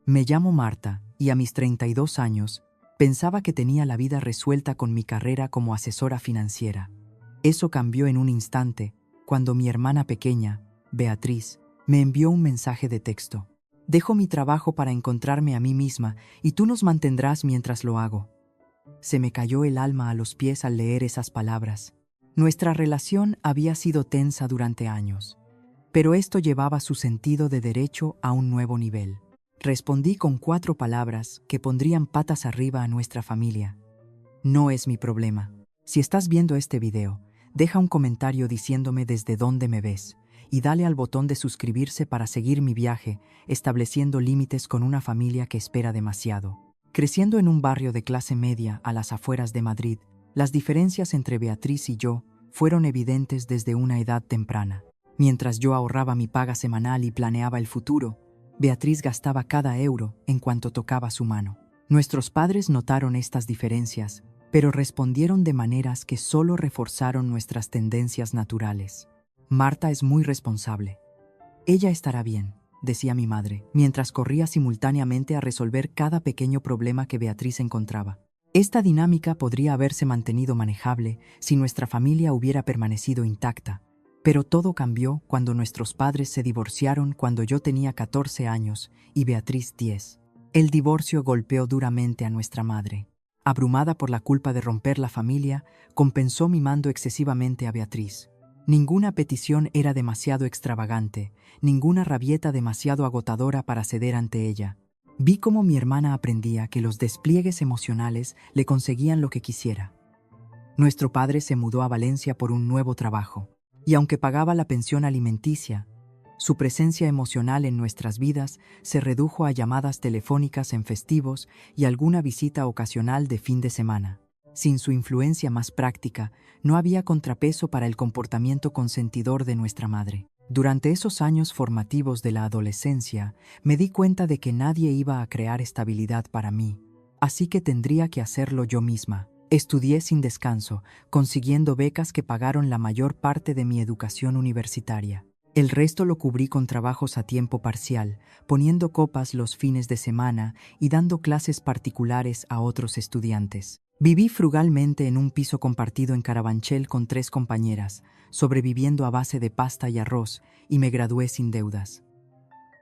Me llamo Marta y a mis 32 años pensaba que tenía la vida resuelta con mi carrera como asesora financiera. Eso cambió en un instante cuando mi hermana pequeña, Beatriz, me envió un mensaje de texto. Dejo mi trabajo para encontrarme a mí misma y tú nos mantendrás mientras lo hago. Se me cayó el alma a los pies al leer esas palabras. Nuestra relación había sido tensa durante años, pero esto llevaba su sentido de derecho a un nuevo nivel. Respondí con 4 palabras que pondrían patas arriba a nuestra familia. No es mi problema. Si estás viendo este video, deja un comentario diciéndome desde dónde me ves y dale al botón de suscribirse para seguir mi viaje, estableciendo límites con una familia que espera demasiado. Creciendo en un barrio de clase media a las afueras de Madrid, las diferencias entre Beatriz y yo fueron evidentes desde una edad temprana. Mientras yo ahorraba mi paga semanal y planeaba el futuro, Beatriz gastaba cada euro en cuanto tocaba su mano. Nuestros padres notaron estas diferencias, pero respondieron de maneras que solo reforzaron nuestras tendencias naturales. Marta es muy responsable. Ella estará bien, decía mi madre, mientras corría simultáneamente a resolver cada pequeño problema que Beatriz encontraba. Esta dinámica podría haberse mantenido manejable si nuestra familia hubiera permanecido intacta, pero todo cambió cuando nuestros padres se divorciaron cuando yo tenía 14 años y Beatriz 10. El divorcio golpeó duramente a nuestra madre. Abrumada por la culpa de romper la familia, compensó mimando excesivamente a Beatriz. Ninguna petición era demasiado extravagante, ninguna rabieta demasiado agotadora para ceder ante ella. Vi cómo mi hermana aprendía que los despliegues emocionales le conseguían lo que quisiera. Nuestro padre se mudó a Valencia por un nuevo trabajo, y aunque pagaba la pensión alimenticia, su presencia emocional en nuestras vidas se redujo a llamadas telefónicas en festivos y alguna visita ocasional de fin de semana. Sin su influencia más práctica, no había contrapeso para el comportamiento consentidor de nuestra madre. Durante esos años formativos de la adolescencia, me di cuenta de que nadie iba a crear estabilidad para mí, así que tendría que hacerlo yo misma. Estudié sin descanso, consiguiendo becas que pagaron la mayor parte de mi educación universitaria. El resto lo cubrí con trabajos a tiempo parcial, poniendo copas los fines de semana y dando clases particulares a otros estudiantes. Viví frugalmente en un piso compartido en Carabanchel con 3 compañeras, sobreviviendo a base de pasta y arroz, y me gradué sin deudas.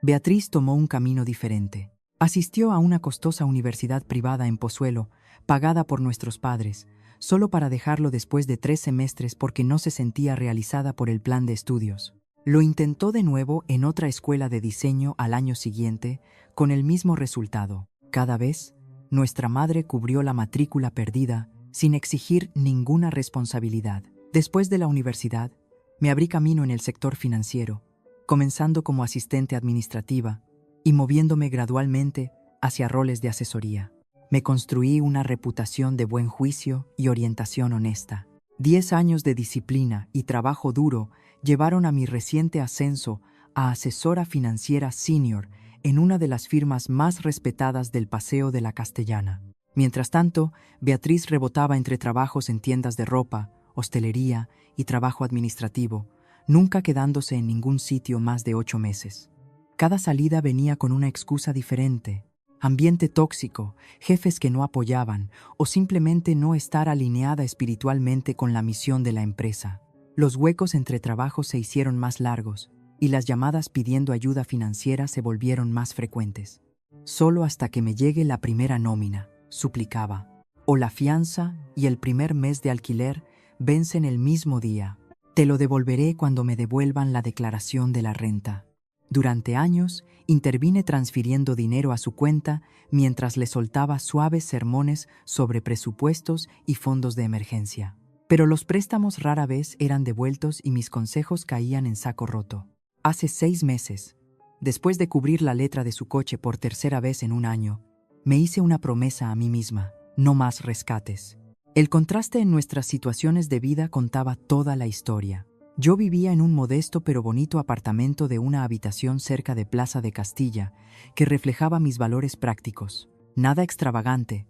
Beatriz tomó un camino diferente. Asistió a una costosa universidad privada en Pozuelo, pagada por nuestros padres, solo para dejarlo después de 3 semestres porque no se sentía realizada por el plan de estudios. Lo intentó de nuevo en otra escuela de diseño al año siguiente, con el mismo resultado. Cada vez, nuestra madre cubrió la matrícula perdida sin exigir ninguna responsabilidad. Después de la universidad, me abrí camino en el sector financiero, comenzando como asistente administrativa y moviéndome gradualmente hacia roles de asesoría. Me construí una reputación de buen juicio y orientación honesta. 10 años de disciplina y trabajo duro llevaron a mi reciente ascenso a asesora financiera senior en una de las firmas más respetadas del Paseo de la Castellana. Mientras tanto, Beatriz rebotaba entre trabajos en tiendas de ropa, hostelería y trabajo administrativo, nunca quedándose en ningún sitio más de 8 meses. Cada salida venía con una excusa diferente: ambiente tóxico, jefes que no apoyaban o simplemente no estar alineada espiritualmente con la misión de la empresa. Los huecos entre trabajos se hicieron más largos y las llamadas pidiendo ayuda financiera se volvieron más frecuentes. Solo hasta que me llegue la primera nómina, suplicaba, o la fianza y el primer mes de alquiler vencen el mismo día. Te lo devolveré cuando me devuelvan la declaración de la renta. Durante años, intervine transfiriendo dinero a su cuenta mientras le soltaba suaves sermones sobre presupuestos y fondos de emergencia. Pero los préstamos rara vez eran devueltos y mis consejos caían en saco roto. Hace 6 meses, después de cubrir la letra de su coche por 3ª vez en un año, me hice una promesa a mí misma: no más rescates. El contraste en nuestras situaciones de vida contaba toda la historia. Yo vivía en un modesto pero bonito apartamento de una habitación cerca de Plaza de Castilla, que reflejaba mis valores prácticos. Nada extravagante,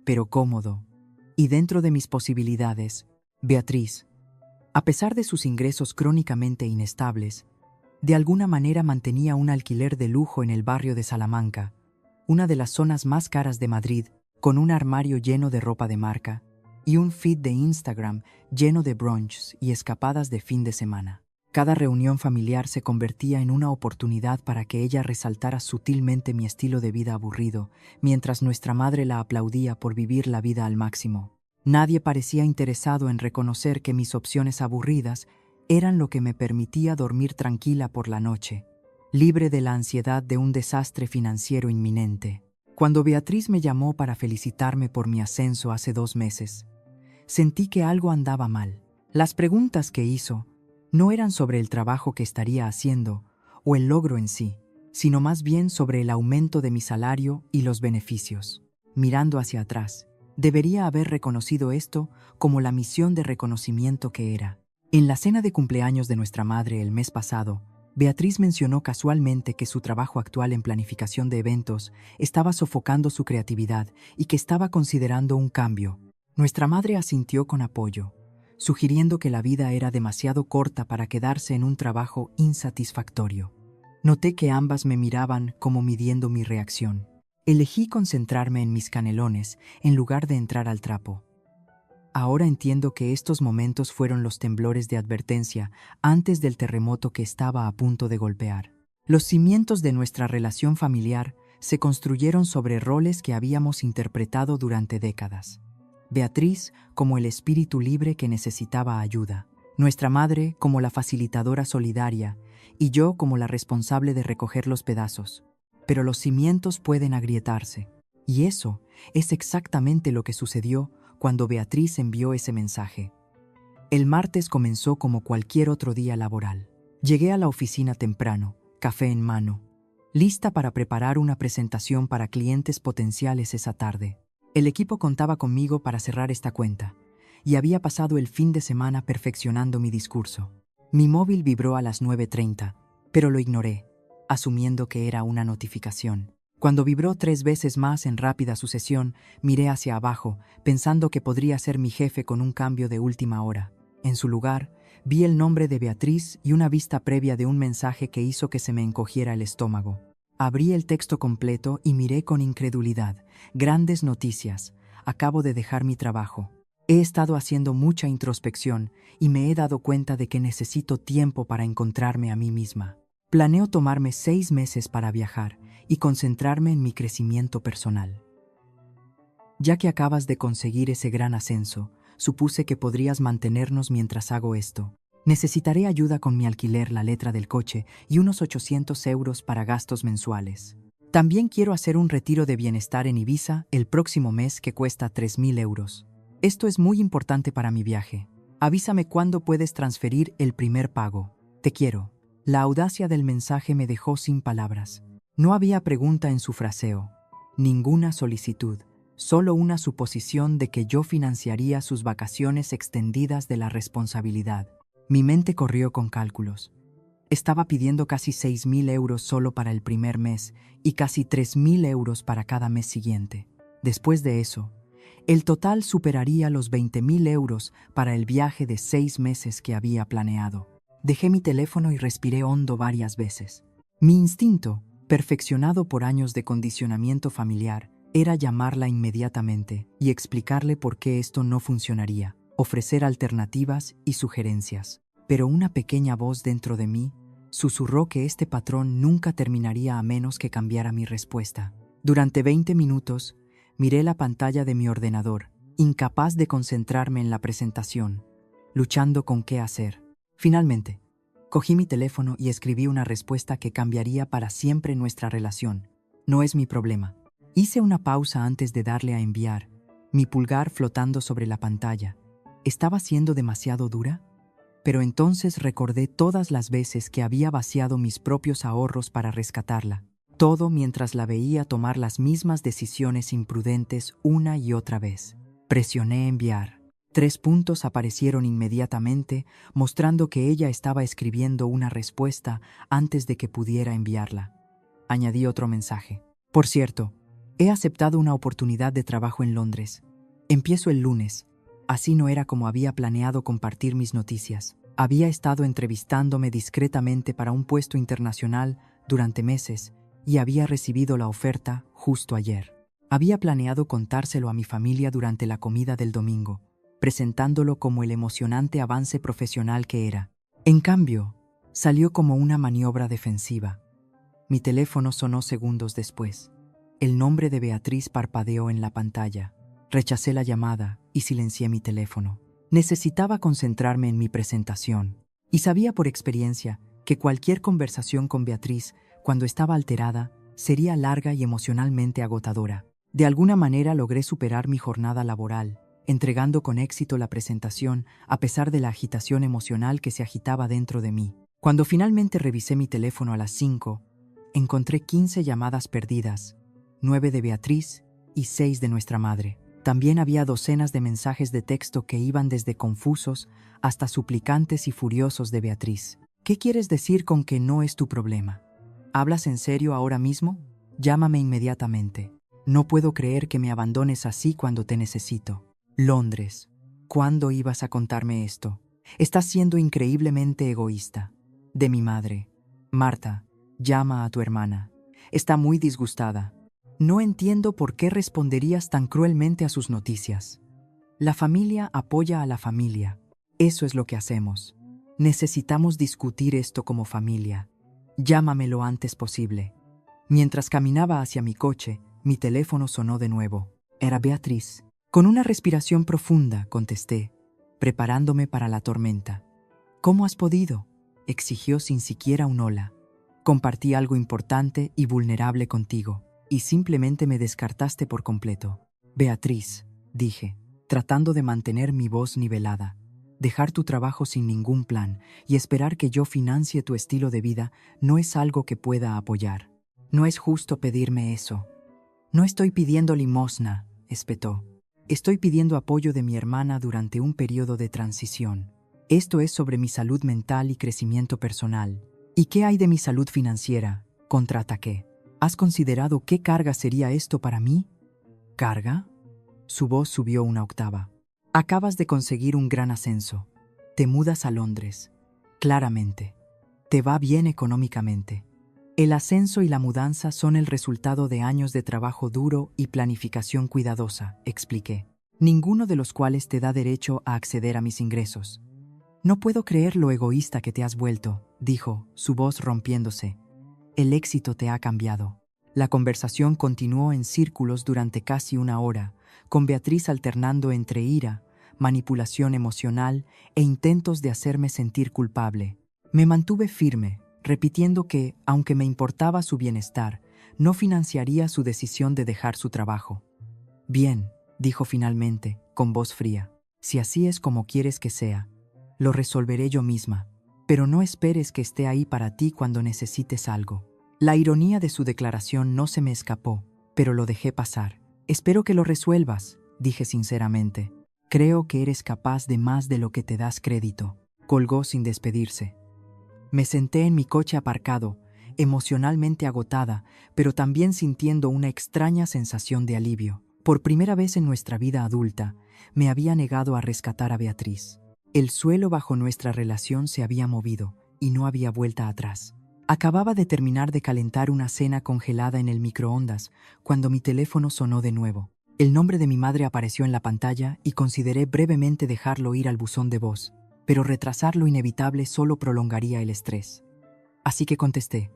pero cómodo. Y dentro de mis posibilidades, Beatriz, a pesar de sus ingresos crónicamente inestables, de alguna manera mantenía un alquiler de lujo en el barrio de Salamanca, una de las zonas más caras de Madrid, con un armario lleno de ropa de marca y un feed de Instagram lleno de brunches y escapadas de fin de semana. Cada reunión familiar se convertía en una oportunidad para que ella resaltara sutilmente mi estilo de vida aburrido, mientras nuestra madre la aplaudía por vivir la vida al máximo. Nadie parecía interesado en reconocer que mis opciones aburridas eran lo que me permitía dormir tranquila por la noche, libre de la ansiedad de un desastre financiero inminente. Cuando Beatriz me llamó para felicitarme por mi ascenso hace 2 meses, sentí que algo andaba mal. Las preguntas que hizo no eran sobre el trabajo que estaría haciendo o el logro en sí, sino más bien sobre el aumento de mi salario y los beneficios. Mirando hacia atrás, debería haber reconocido esto como la misión de reconocimiento que era. En la cena de cumpleaños de nuestra madre el mes pasado, Beatriz mencionó casualmente que su trabajo actual en planificación de eventos estaba sofocando su creatividad y que estaba considerando un cambio. Nuestra madre asintió con apoyo, sugiriendo que la vida era demasiado corta para quedarse en un trabajo insatisfactorio. Noté que ambas me miraban como midiendo mi reacción. Elegí concentrarme en mis canelones en lugar de entrar al trapo. Ahora entiendo que estos momentos fueron los temblores de advertencia antes del terremoto que estaba a punto de golpear. Los cimientos de nuestra relación familiar se construyeron sobre roles que habíamos interpretado durante décadas. Beatriz como el espíritu libre que necesitaba ayuda, nuestra madre como la facilitadora solidaria y yo como la responsable de recoger los pedazos. Pero los cimientos pueden agrietarse, y eso es exactamente lo que sucedió cuando Beatriz envió ese mensaje. El martes comenzó como cualquier otro día laboral. Llegué a la oficina temprano, café en mano, lista para preparar una presentación para clientes potenciales esa tarde. El equipo contaba conmigo para cerrar esta cuenta, y había pasado el fin de semana perfeccionando mi discurso. Mi móvil vibró a las 9:30, pero lo ignoré, asumiendo que era una notificación. Cuando vibró 3 veces más en rápida sucesión, miré hacia abajo, pensando que podría ser mi jefe con un cambio de última hora. En su lugar, vi el nombre de Beatriz y una vista previa de un mensaje que hizo que se me encogiera el estómago. Abrí el texto completo y miré con incredulidad. Grandes noticias. Acabo de dejar mi trabajo. He estado haciendo mucha introspección y me he dado cuenta de que necesito tiempo para encontrarme a mí misma. Planeo tomarme 6 meses para viajar y concentrarme en mi crecimiento personal. Ya que acabas de conseguir ese gran ascenso, supuse que podrías mantenernos mientras hago esto. Necesitaré ayuda con mi alquiler, la letra del coche y unos 800 euros para gastos mensuales. También quiero hacer un retiro de bienestar en Ibiza el próximo mes que cuesta 3.000 euros. Esto es muy importante para mi viaje. Avísame cuándo puedes transferir el primer pago. Te quiero. La audacia del mensaje me dejó sin palabras. No había pregunta en su fraseo, ninguna solicitud, solo una suposición de que yo financiaría sus vacaciones extendidas de la responsabilidad. Mi mente corrió con cálculos. Estaba pidiendo casi 6.000 euros solo para el primer mes y casi 3.000 euros para cada mes siguiente. Después de eso, el total superaría los 20.000 euros para el viaje de 6 meses que había planeado. Dejé mi teléfono y respiré hondo varias veces. Mi instinto, perfeccionado por años de condicionamiento familiar, era llamarla inmediatamente y explicarle por qué esto no funcionaría, ofrecer alternativas y sugerencias. Pero una pequeña voz dentro de mí susurró que este patrón nunca terminaría a menos que cambiara mi respuesta. Durante 20 minutos, miré la pantalla de mi ordenador, incapaz de concentrarme en la presentación, luchando con qué hacer. Finalmente, cogí mi teléfono y escribí una respuesta que cambiaría para siempre nuestra relación. No es mi problema. Hice una pausa antes de darle a enviar, mi pulgar flotando sobre la pantalla. ¿Estaba siendo demasiado dura? Pero entonces recordé todas las veces que había vaciado mis propios ahorros para rescatarla. Todo mientras la veía tomar las mismas decisiones imprudentes una y otra vez. Presioné enviar. 3 puntos aparecieron inmediatamente, mostrando que ella estaba escribiendo una respuesta antes de que pudiera enviarla. Añadí otro mensaje. Por cierto, he aceptado una oportunidad de trabajo en Londres. Empiezo el lunes. Así no era como había planeado compartir mis noticias. Había estado entrevistándome discretamente para un puesto internacional durante meses y había recibido la oferta justo ayer. Había planeado contárselo a mi familia durante la comida del domingo, presentándolo como el emocionante avance profesional que era. En cambio, salió como una maniobra defensiva. Mi teléfono sonó segundos después. El nombre de Beatriz parpadeó en la pantalla. Rechacé la llamada y silencié mi teléfono. Necesitaba concentrarme en mi presentación, y sabía por experiencia que cualquier conversación con Beatriz, cuando estaba alterada, sería larga y emocionalmente agotadora. De alguna manera logré superar mi jornada laboral, entregando con éxito la presentación a pesar de la agitación emocional que se agitaba dentro de mí. Cuando finalmente revisé mi teléfono a las 5, encontré 15 llamadas perdidas, 9 de Beatriz y 6 de nuestra madre. También había docenas de mensajes de texto que iban desde confusos hasta suplicantes y furiosos de Beatriz. ¿Qué quieres decir con que no es tu problema? ¿Hablas en serio ahora mismo? Llámame inmediatamente. No puedo creer que me abandones así cuando te necesito. Londres, ¿cuándo ibas a contarme esto? Estás siendo increíblemente egoísta. De mi madre. Marta, llama a tu hermana. Está muy disgustada. No entiendo por qué responderías tan cruelmente a sus noticias. La familia apoya a la familia. Eso es lo que hacemos. Necesitamos discutir esto como familia. Llámame lo antes posible. Mientras caminaba hacia mi coche, mi teléfono sonó de nuevo. Era Beatriz. Con una respiración profunda, contesté, preparándome para la tormenta. ¿Cómo has podido?, exigió sin siquiera un hola. Compartí algo importante y vulnerable contigo, y simplemente me descartaste por completo. Beatriz, dije, tratando de mantener mi voz nivelada. Dejar tu trabajo sin ningún plan y esperar que yo financie tu estilo de vida no es algo que pueda apoyar. No es justo pedirme eso. No estoy pidiendo limosna, espetó. Estoy pidiendo apoyo de mi hermana durante un periodo de transición. Esto es sobre mi salud mental y crecimiento personal. ¿Y qué hay de mi salud financiera?, contraataqué. ¿Has considerado qué carga sería esto para mí? ¿Carga? Su voz subió una octava. Acabas de conseguir un gran ascenso. Te mudas a Londres. Claramente. Te va bien económicamente. El ascenso y la mudanza son el resultado de años de trabajo duro y planificación cuidadosa, expliqué, ninguno de los cuales te da derecho a acceder a mis ingresos. No puedo creer lo egoísta que te has vuelto, dijo, su voz rompiéndose. El éxito te ha cambiado. La conversación continuó en círculos durante casi una hora, con Beatriz alternando entre ira, manipulación emocional e intentos de hacerme sentir culpable. Me mantuve firme, repitiendo que, aunque me importaba su bienestar, no financiaría su decisión de dejar su trabajo. Bien, dijo finalmente, con voz fría, si así es como quieres que sea, lo resolveré yo misma, pero no esperes que esté ahí para ti cuando necesites algo. La ironía de su declaración no se me escapó, pero lo dejé pasar. Espero que lo resuelvas, dije sinceramente. Creo que eres capaz de más de lo que te das crédito. Colgó sin despedirse. Me senté en mi coche aparcado, emocionalmente agotada, pero también sintiendo una extraña sensación de alivio. Por primera vez en nuestra vida adulta, me había negado a rescatar a Beatriz. El suelo bajo nuestra relación se había movido y no había vuelta atrás. Acababa de terminar de calentar una cena congelada en el microondas cuando mi teléfono sonó de nuevo. El nombre de mi madre apareció en la pantalla y consideré brevemente dejarlo ir al buzón de voz, pero retrasar lo inevitable solo prolongaría el estrés. Así que contesté.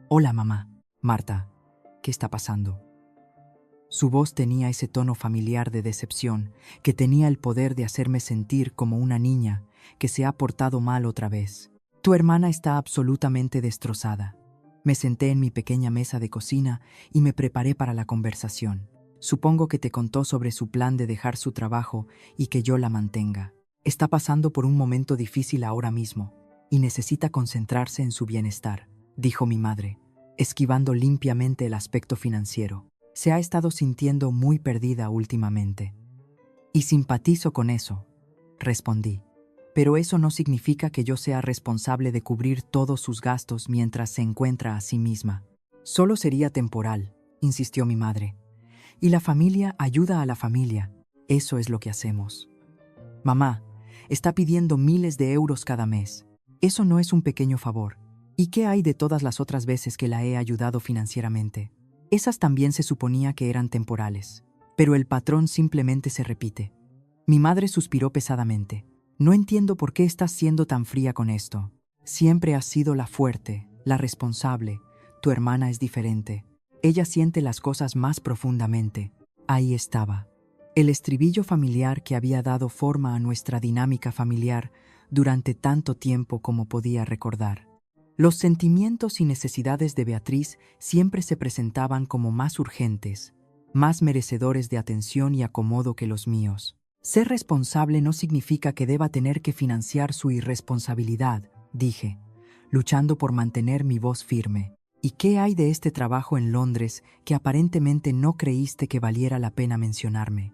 Hola, mamá. Marta, ¿qué está pasando? Su voz tenía ese tono familiar de decepción que tenía el poder de hacerme sentir como una niña que se ha portado mal otra vez. Tu hermana está absolutamente destrozada. Me senté en mi pequeña mesa de cocina y me preparé para la conversación. Supongo que te contó sobre su plan de dejar su trabajo y que yo la mantenga. Está pasando por un momento difícil ahora mismo y necesita concentrarse en su bienestar, dijo mi madre, esquivando limpiamente el aspecto financiero. Se ha estado sintiendo muy perdida últimamente. Y simpatizo con eso, respondí. Pero eso no significa que yo sea responsable de cubrir todos sus gastos mientras se encuentra a sí misma. Solo sería temporal, insistió mi madre. Y la familia ayuda a la familia. Eso es lo que hacemos. Mamá, está pidiendo miles de euros cada mes. Eso no es un pequeño favor. ¿Y qué hay de todas las otras veces que la he ayudado financieramente? Esas también se suponía que eran temporales. Pero el patrón simplemente se repite. Mi madre suspiró pesadamente. No entiendo por qué estás siendo tan fría con esto. Siempre has sido la fuerte, la responsable. Tu hermana es diferente. Ella siente las cosas más profundamente. Ahí estaba. El estribillo familiar que había dado forma a nuestra dinámica familiar durante tanto tiempo como podía recordar. Los sentimientos y necesidades de Beatriz siempre se presentaban como más urgentes, más merecedores de atención y acomodo que los míos. Ser responsable no significa que deba tener que financiar su irresponsabilidad, dije, luchando por mantener mi voz firme. ¿Y qué hay de este trabajo en Londres que aparentemente no creíste que valiera la pena mencionarme?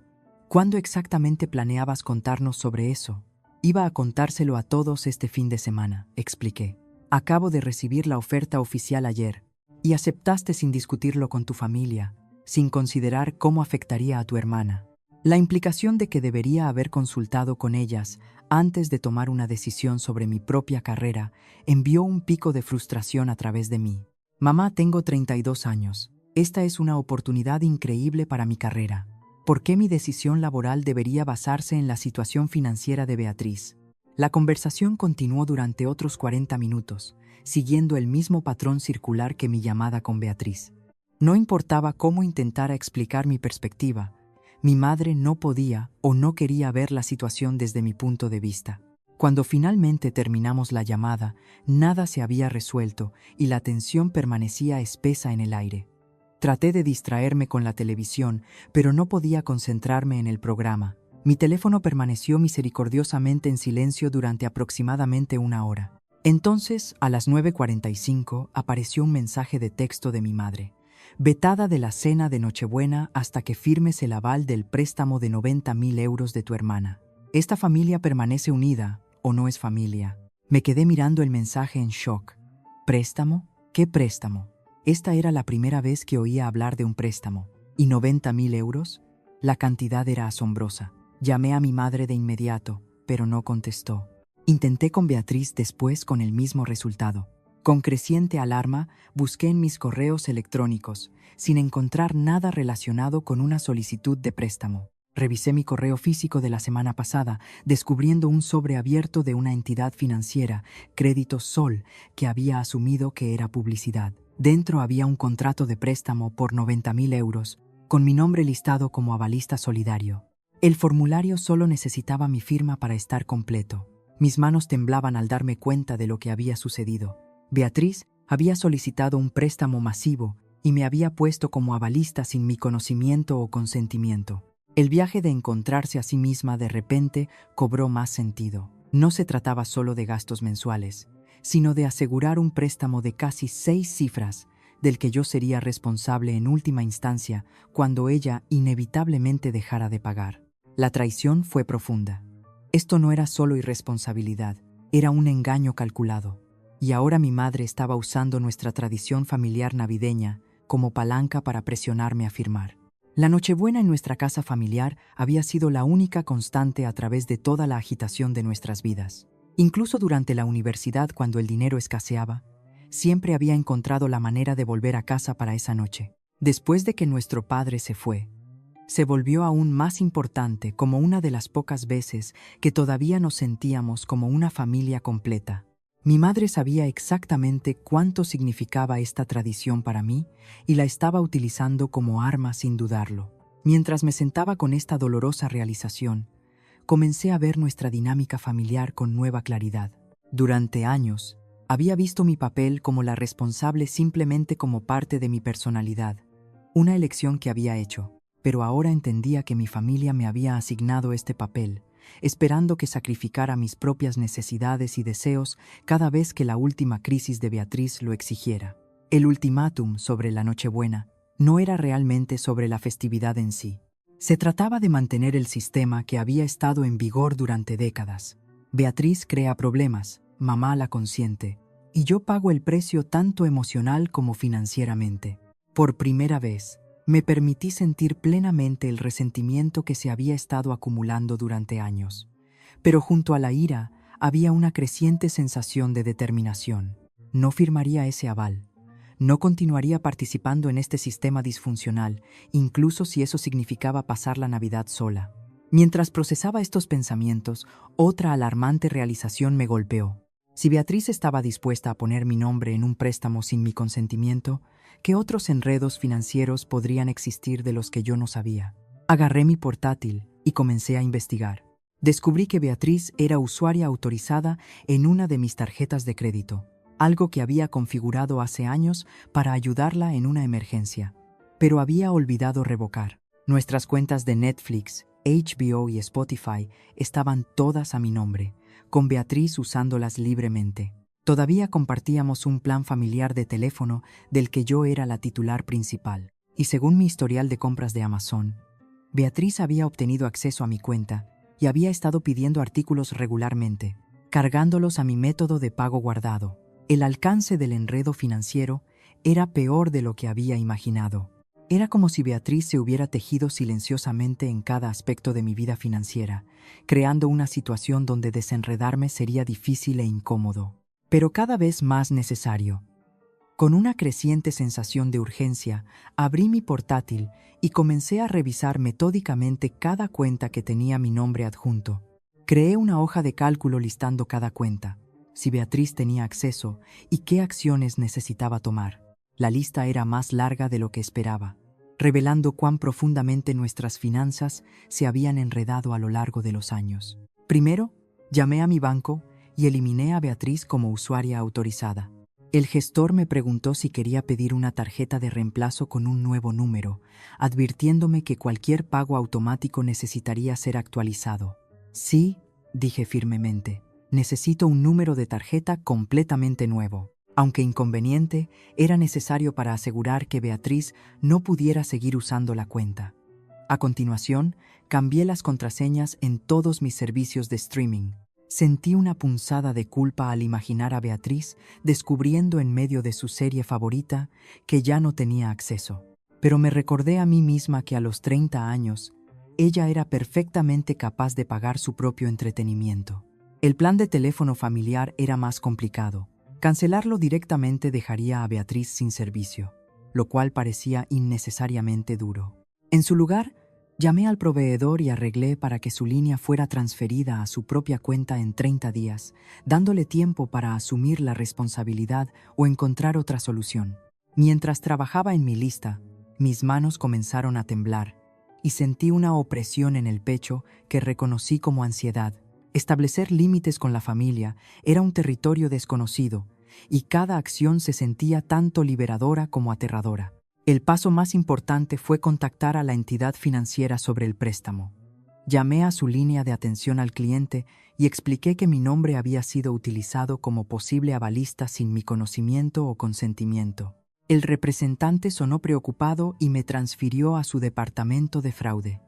¿Cuándo exactamente planeabas contarnos sobre eso? Iba a contárselo a todos este fin de semana, expliqué. Acabo de recibir la oferta oficial ayer, y aceptaste sin discutirlo con tu familia, sin considerar cómo afectaría a tu hermana. La implicación de que debería haber consultado con ellas antes de tomar una decisión sobre mi propia carrera envió un pico de frustración a través de mí. Mamá, tengo 32 años. Esta es una oportunidad increíble para mi carrera. ¿Por qué mi decisión laboral debería basarse en la situación financiera de Beatriz? La conversación continuó durante otros 40 minutos, siguiendo el mismo patrón circular que mi llamada con Beatriz. No importaba cómo intentara explicar mi perspectiva, mi madre no podía o no quería ver la situación desde mi punto de vista. Cuando finalmente terminamos la llamada, nada se había resuelto y la tensión permanecía espesa en el aire. Traté de distraerme con la televisión, pero no podía concentrarme en el programa. Mi teléfono permaneció misericordiosamente en silencio durante aproximadamente una hora. Entonces, a las 9:45, apareció un mensaje de texto de mi madre. Vetada de la cena de Nochebuena hasta que firmes el aval del préstamo de 90.000 euros de tu hermana. Esta familia permanece unida, ¿o no es familia? Me quedé mirando el mensaje en shock. ¿Préstamo? ¿Qué préstamo? Esta era la primera vez que oía hablar de un préstamo. ¿Y 90.000 euros? La cantidad era asombrosa. Llamé a mi madre de inmediato, pero no contestó. Intenté con Beatriz después con el mismo resultado. Con creciente alarma, busqué en mis correos electrónicos, sin encontrar nada relacionado con una solicitud de préstamo. Revisé mi correo físico de la semana pasada, descubriendo un sobre abierto de una entidad financiera, Crédito Sol, que había asumido que era publicidad. Dentro había un contrato de préstamo por 90.000 euros, con mi nombre listado como avalista solidario. El formulario solo necesitaba mi firma para estar completo. Mis manos temblaban al darme cuenta de lo que había sucedido. Beatriz había solicitado un préstamo masivo y me había puesto como avalista sin mi conocimiento o consentimiento. El viaje de encontrarse a sí misma de repente cobró más sentido. No se trataba solo de gastos mensuales, sino de asegurar un préstamo de casi 6 cifras, del que yo sería responsable en última instancia cuando ella inevitablemente dejara de pagar. La traición fue profunda. Esto no era solo irresponsabilidad, era un engaño calculado. Y ahora mi madre estaba usando nuestra tradición familiar navideña como palanca para presionarme a firmar. La Nochebuena en nuestra casa familiar había sido la única constante a través de toda la agitación de nuestras vidas. Incluso durante la universidad, cuando el dinero escaseaba, siempre había encontrado la manera de volver a casa para esa noche. Después de que nuestro padre se fue, se volvió aún más importante como una de las pocas veces que todavía nos sentíamos como una familia completa. Mi madre sabía exactamente cuánto significaba esta tradición para mí y la estaba utilizando como arma sin dudarlo. Mientras me sentaba con esta dolorosa realización, comencé a ver nuestra dinámica familiar con nueva claridad. Durante años, había visto mi papel como la responsable simplemente como parte de mi personalidad, una elección que había hecho, pero ahora entendía que mi familia me había asignado este papel, esperando que sacrificara mis propias necesidades y deseos cada vez que la última crisis de Beatriz lo exigiera. El ultimátum sobre la Nochebuena no era realmente sobre la festividad en sí. Se trataba de mantener el sistema que había estado en vigor durante décadas. Beatriz crea problemas, mamá la consiente, y yo pago el precio tanto emocional como financieramente. Por primera vez, me permití sentir plenamente el resentimiento que se había estado acumulando durante años. Pero junto a la ira, había una creciente sensación de determinación. no firmaría ese aval. No continuaría participando en este sistema disfuncional, incluso si eso significaba pasar la Navidad sola. Mientras procesaba estos pensamientos, otra alarmante realización me golpeó. Si Beatriz estaba dispuesta a poner mi nombre en un préstamo sin mi consentimiento, ¿qué otros enredos financieros podrían existir de los que yo no sabía? Agarré mi portátil y comencé a investigar. Descubrí que Beatriz era usuaria autorizada en una de mis tarjetas de crédito, algo que había configurado hace años para ayudarla en una emergencia, pero había olvidado revocar. Nuestras cuentas de Netflix, HBO y Spotify estaban todas a mi nombre, con Beatriz usándolas libremente. Todavía compartíamos un plan familiar de teléfono del que yo era la titular principal, y según mi historial de compras de Amazon, Beatriz había obtenido acceso a mi cuenta y había estado pidiendo artículos regularmente, cargándolos a mi método de pago guardado. El alcance del enredo financiero era peor de lo que había imaginado. Era como si Beatriz se hubiera tejido silenciosamente en cada aspecto de mi vida financiera, creando una situación donde desenredarme sería difícil e incómodo, pero cada vez más necesario. Con una creciente sensación de urgencia, abrí mi portátil y comencé a revisar metódicamente cada cuenta que tenía mi nombre adjunto. Creé una hoja de cálculo listando cada cuenta, si Beatriz tenía acceso y qué acciones necesitaba tomar. La lista era más larga de lo que esperaba, revelando cuán profundamente nuestras finanzas se habían enredado a lo largo de los años. Primero, llamé a mi banco y eliminé a Beatriz como usuaria autorizada. El gestor me preguntó si quería pedir una tarjeta de reemplazo con un nuevo número, advirtiéndome que cualquier pago automático necesitaría ser actualizado. Sí, dije firmemente, necesito un número de tarjeta completamente nuevo. Aunque inconveniente, era necesario para asegurar que Beatriz no pudiera seguir usando la cuenta. A continuación, cambié las contraseñas en todos mis servicios de streaming. Sentí una punzada de culpa al imaginar a Beatriz descubriendo en medio de su serie favorita que ya no tenía acceso. Pero me recordé a mí misma que a los 30 años, ella era perfectamente capaz de pagar su propio entretenimiento. El plan de teléfono familiar era más complicado. Cancelarlo directamente dejaría a Beatriz sin servicio, lo cual parecía innecesariamente duro. En su lugar, llamé al proveedor y arreglé para que su línea fuera transferida a su propia cuenta en 30 días, dándole tiempo para asumir la responsabilidad o encontrar otra solución. Mientras trabajaba en mi lista, mis manos comenzaron a temblar y sentí una opresión en el pecho que reconocí como ansiedad. Establecer límites con la familia era un territorio desconocido, y cada acción se sentía tanto liberadora como aterradora. El paso más importante fue contactar a la entidad financiera sobre el préstamo. Llamé a su línea de atención al cliente y expliqué que mi nombre había sido utilizado como posible avalista sin mi conocimiento o consentimiento. El representante sonó preocupado y me transfirió a su departamento de fraude.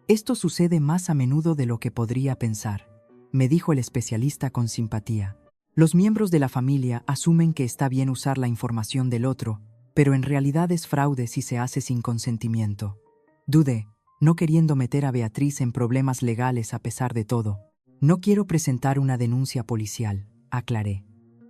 Esto sucede más a menudo de lo que podría pensar, me dijo el especialista con simpatía. Los miembros de la familia asumen que está bien usar la información del otro, pero en realidad es fraude si se hace sin consentimiento. Dudé, no queriendo meter a Beatriz en problemas legales a pesar de todo. No quiero presentar una denuncia policial, aclaré.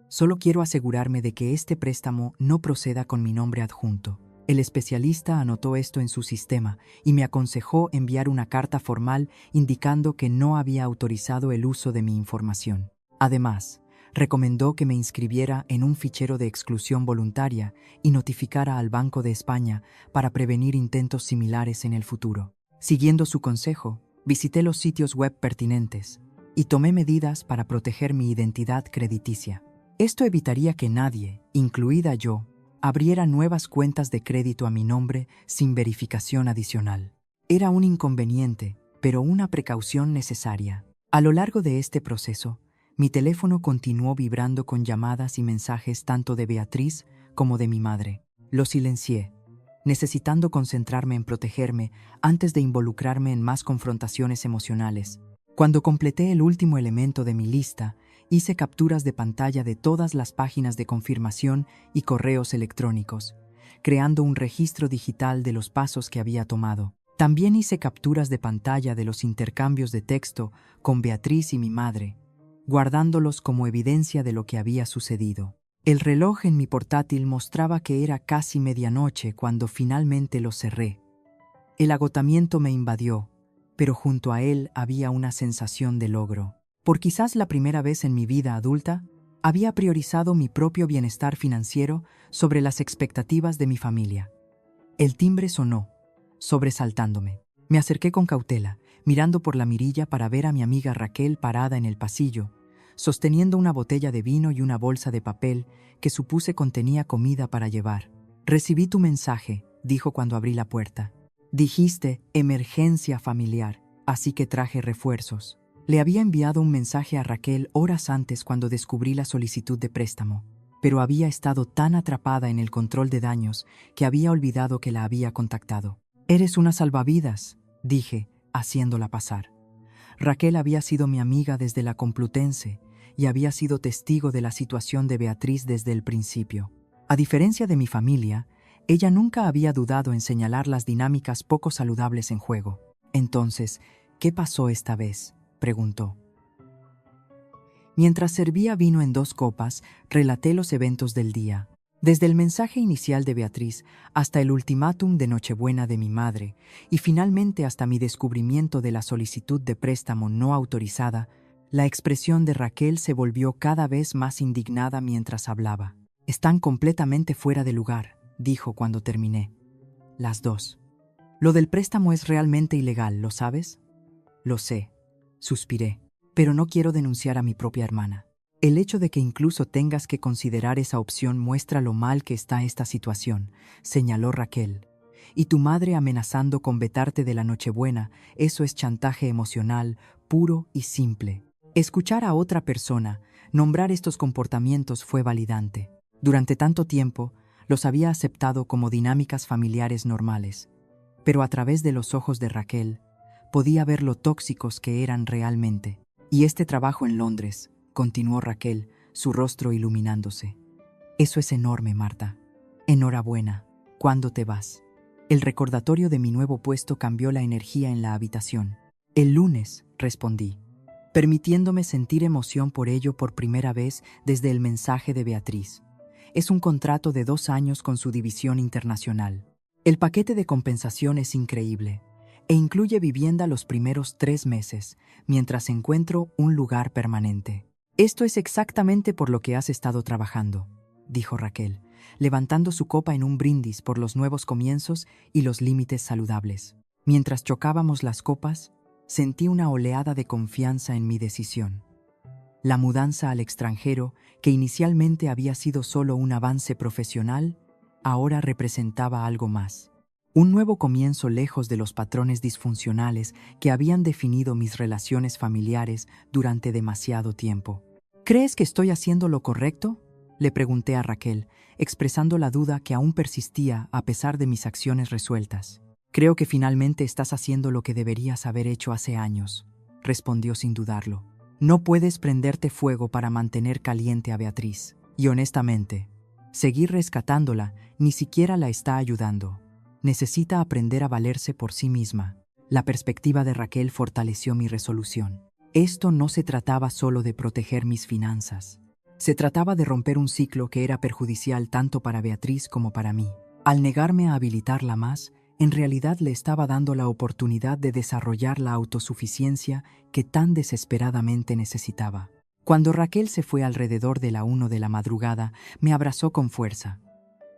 Solo quiero asegurarme de que este préstamo no proceda con mi nombre adjunto. El especialista anotó esto en su sistema y me aconsejó enviar una carta formal indicando que no había autorizado el uso de mi información. Además, recomendó que me inscribiera en un fichero de exclusión voluntaria y notificara al Banco de España para prevenir intentos similares en el futuro. Siguiendo su consejo, visité los sitios web pertinentes y tomé medidas para proteger mi identidad crediticia. Esto evitaría que nadie, incluida yo, abriera nuevas cuentas de crédito a mi nombre sin verificación adicional. Era un inconveniente, pero una precaución necesaria. A lo largo de este proceso, mi teléfono continuó vibrando con llamadas y mensajes tanto de Beatriz como de mi madre. Lo silencié, necesitando concentrarme en protegerme antes de involucrarme en más confrontaciones emocionales. Cuando completé el último elemento de mi lista, hice capturas de pantalla de todas las páginas de confirmación y correos electrónicos, creando un registro digital de los pasos que había tomado. También hice capturas de pantalla de los intercambios de texto con Beatriz y mi madre, guardándolos como evidencia de lo que había sucedido. El reloj en mi portátil mostraba que era casi medianoche cuando finalmente lo cerré. El agotamiento me invadió, pero junto a él había una sensación de logro. Por quizás la primera vez en mi vida adulta, había priorizado mi propio bienestar financiero sobre las expectativas de mi familia. El timbre sonó, sobresaltándome. Me acerqué con cautela, mirando por la mirilla para ver a mi amiga Raquel parada en el pasillo, sosteniendo una botella de vino y una bolsa de papel que supuse contenía comida para llevar. «Recibí tu mensaje», dijo cuando abrí la puerta. «Dijiste emergencia familiar, así que traje refuerzos». Le había enviado un mensaje a Raquel horas antes cuando descubrí la solicitud de préstamo, pero había estado tan atrapada en el control de daños que había olvidado que la había contactado. «Eres una salvavidas», dije, haciéndola pasar. Raquel había sido mi amiga desde la Complutense y había sido testigo de la situación de Beatriz desde el principio. A diferencia de mi familia, ella nunca había dudado en señalar las dinámicas poco saludables en juego. «Entonces, ¿qué pasó esta vez?», preguntó. Mientras servía vino en 2 copas, relaté los eventos del día. Desde el mensaje inicial de Beatriz hasta el ultimátum de Nochebuena de mi madre y finalmente hasta mi descubrimiento de la solicitud de préstamo no autorizada, la expresión de Raquel se volvió cada vez más indignada mientras hablaba. «Están completamente fuera de lugar», dijo cuando terminé. «Las dos. Lo del préstamo es realmente ilegal, ¿lo sabes?» «Lo sé», suspiré, «pero no quiero denunciar a mi propia hermana. El hecho de que incluso tengas que considerar esa opción muestra lo mal que está esta situación», señaló Raquel. «Y tu madre amenazando con vetarte de la Nochebuena, eso es chantaje emocional, puro y simple». Escuchar a otra persona nombrar estos comportamientos fue validante. Durante tanto tiempo, los había aceptado como dinámicas familiares normales, pero a través de los ojos de Raquel, podía ver lo tóxicos que eran realmente. «Y este trabajo en Londres», continuó Raquel, su rostro iluminándose. «Eso es enorme, Marta. Enhorabuena. ¿Cuándo te vas?» El recordatorio de mi nuevo puesto cambió la energía en la habitación. «El lunes», respondí, permitiéndome sentir emoción por ello por primera vez desde el mensaje de Beatriz. Es un contrato de 2 años con su división internacional. El paquete de compensación es increíble e incluye vivienda los primeros 3 meses, mientras encuentro un lugar permanente. «Esto es exactamente por lo que has estado trabajando», dijo Raquel, levantando su copa en un brindis por los nuevos comienzos y los límites saludables. Mientras chocábamos las copas, sentí una oleada de confianza en mi decisión. La mudanza al extranjero, que inicialmente había sido solo un avance profesional, ahora representaba algo más. Un nuevo comienzo lejos de los patrones disfuncionales que habían definido mis relaciones familiares durante demasiado tiempo. «¿Crees que estoy haciendo lo correcto?», le pregunté a Raquel, expresando la duda que aún persistía a pesar de mis acciones resueltas. «Creo que finalmente estás haciendo lo que deberías haber hecho hace años», respondió sin dudarlo. «No puedes prenderte fuego para mantener caliente a Beatriz. Y honestamente, seguir rescatándola ni siquiera la está ayudando. Necesita aprender a valerse por sí misma». La perspectiva de Raquel fortaleció mi resolución. Esto no se trataba solo de proteger mis finanzas. Se trataba de romper un ciclo que era perjudicial tanto para Beatriz como para mí. Al negarme a habilitarla más, en realidad le estaba dando la oportunidad de desarrollar la autosuficiencia que tan desesperadamente necesitaba. Cuando Raquel se fue alrededor de la 1 de la madrugada, me abrazó con fuerza.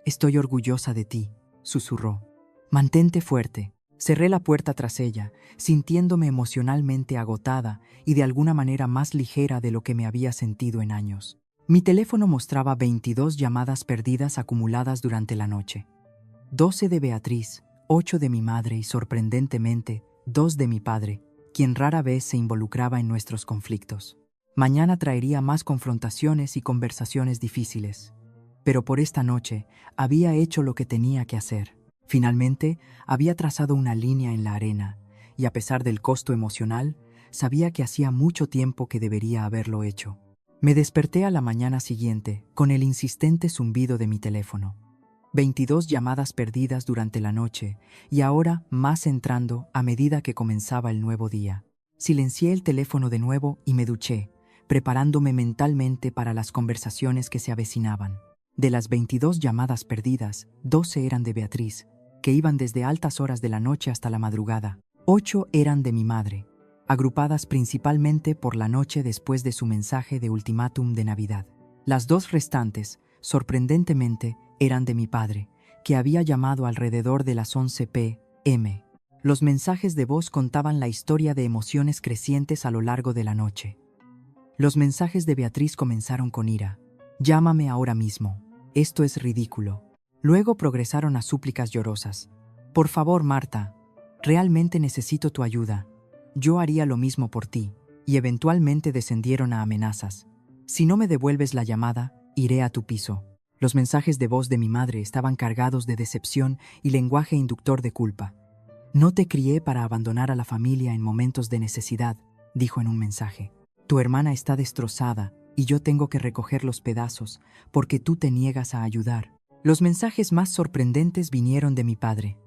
«Estoy orgullosa de ti», susurró. «Mantente fuerte». Cerré la puerta tras ella, sintiéndome emocionalmente agotada y de alguna manera más ligera de lo que me había sentido en años. Mi teléfono mostraba 22 llamadas perdidas acumuladas durante la noche. 12 de Beatriz, 8 de mi madre y, sorprendentemente, 2 de mi padre, quien rara vez se involucraba en nuestros conflictos. Mañana traería más confrontaciones y conversaciones difíciles. Pero por esta noche había hecho lo que tenía que hacer. Finalmente, había trazado una línea en la arena, y a pesar del costo emocional, sabía que hacía mucho tiempo que debería haberlo hecho. Me desperté a la mañana siguiente con el insistente zumbido de mi teléfono. 22 llamadas perdidas durante la noche, y ahora más entrando a medida que comenzaba el nuevo día. Silencié el teléfono de nuevo y me duché, preparándome mentalmente para las conversaciones que se avecinaban. De las 22 llamadas perdidas, 12 eran de Beatriz, que iban desde altas horas de la noche hasta la madrugada. 8 eran de mi madre, agrupadas principalmente por la noche después de su mensaje de ultimátum de Navidad. Las 2 restantes, sorprendentemente, eran de mi padre, que había llamado alrededor de las 11 p.m. Los mensajes de voz contaban la historia de emociones crecientes a lo largo de la noche. Los mensajes de Beatriz comenzaron con ira. «Llámame ahora mismo. Esto es ridículo». Luego progresaron a súplicas llorosas. «Por favor, Marta, realmente necesito tu ayuda. Yo haría lo mismo por ti». Y eventualmente descendieron a amenazas. «Si no me devuelves la llamada, iré a tu piso». Los mensajes de voz de mi madre estaban cargados de decepción y lenguaje inductor de culpa. «No te crié para abandonar a la familia en momentos de necesidad», dijo en un mensaje. «Tu hermana está destrozada y yo tengo que recoger los pedazos porque tú te niegas a ayudar». Los mensajes más sorprendentes vinieron de mi padre.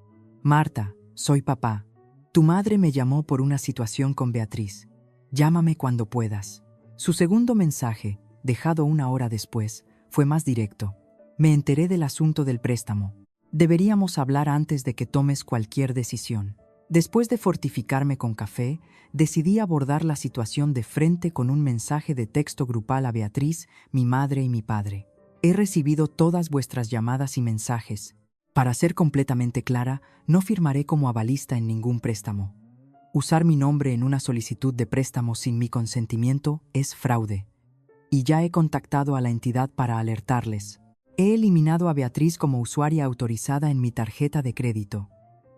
«Marta, soy papá. Tu madre me llamó por una situación con Beatriz. Llámame cuando puedas». Su segundo mensaje, dejado una hora después, fue más directo. «Me enteré del asunto del préstamo. Deberíamos hablar antes de que tomes cualquier decisión». Después de fortificarme con café, decidí abordar la situación de frente con un mensaje de texto grupal a Beatriz, mi madre y mi padre. «He recibido todas vuestras llamadas y mensajes. Para ser completamente clara, no firmaré como avalista en ningún préstamo. Usar mi nombre en una solicitud de préstamo sin mi consentimiento es fraude. Y ya he contactado a la entidad para alertarles. He eliminado a Beatriz como usuaria autorizada en mi tarjeta de crédito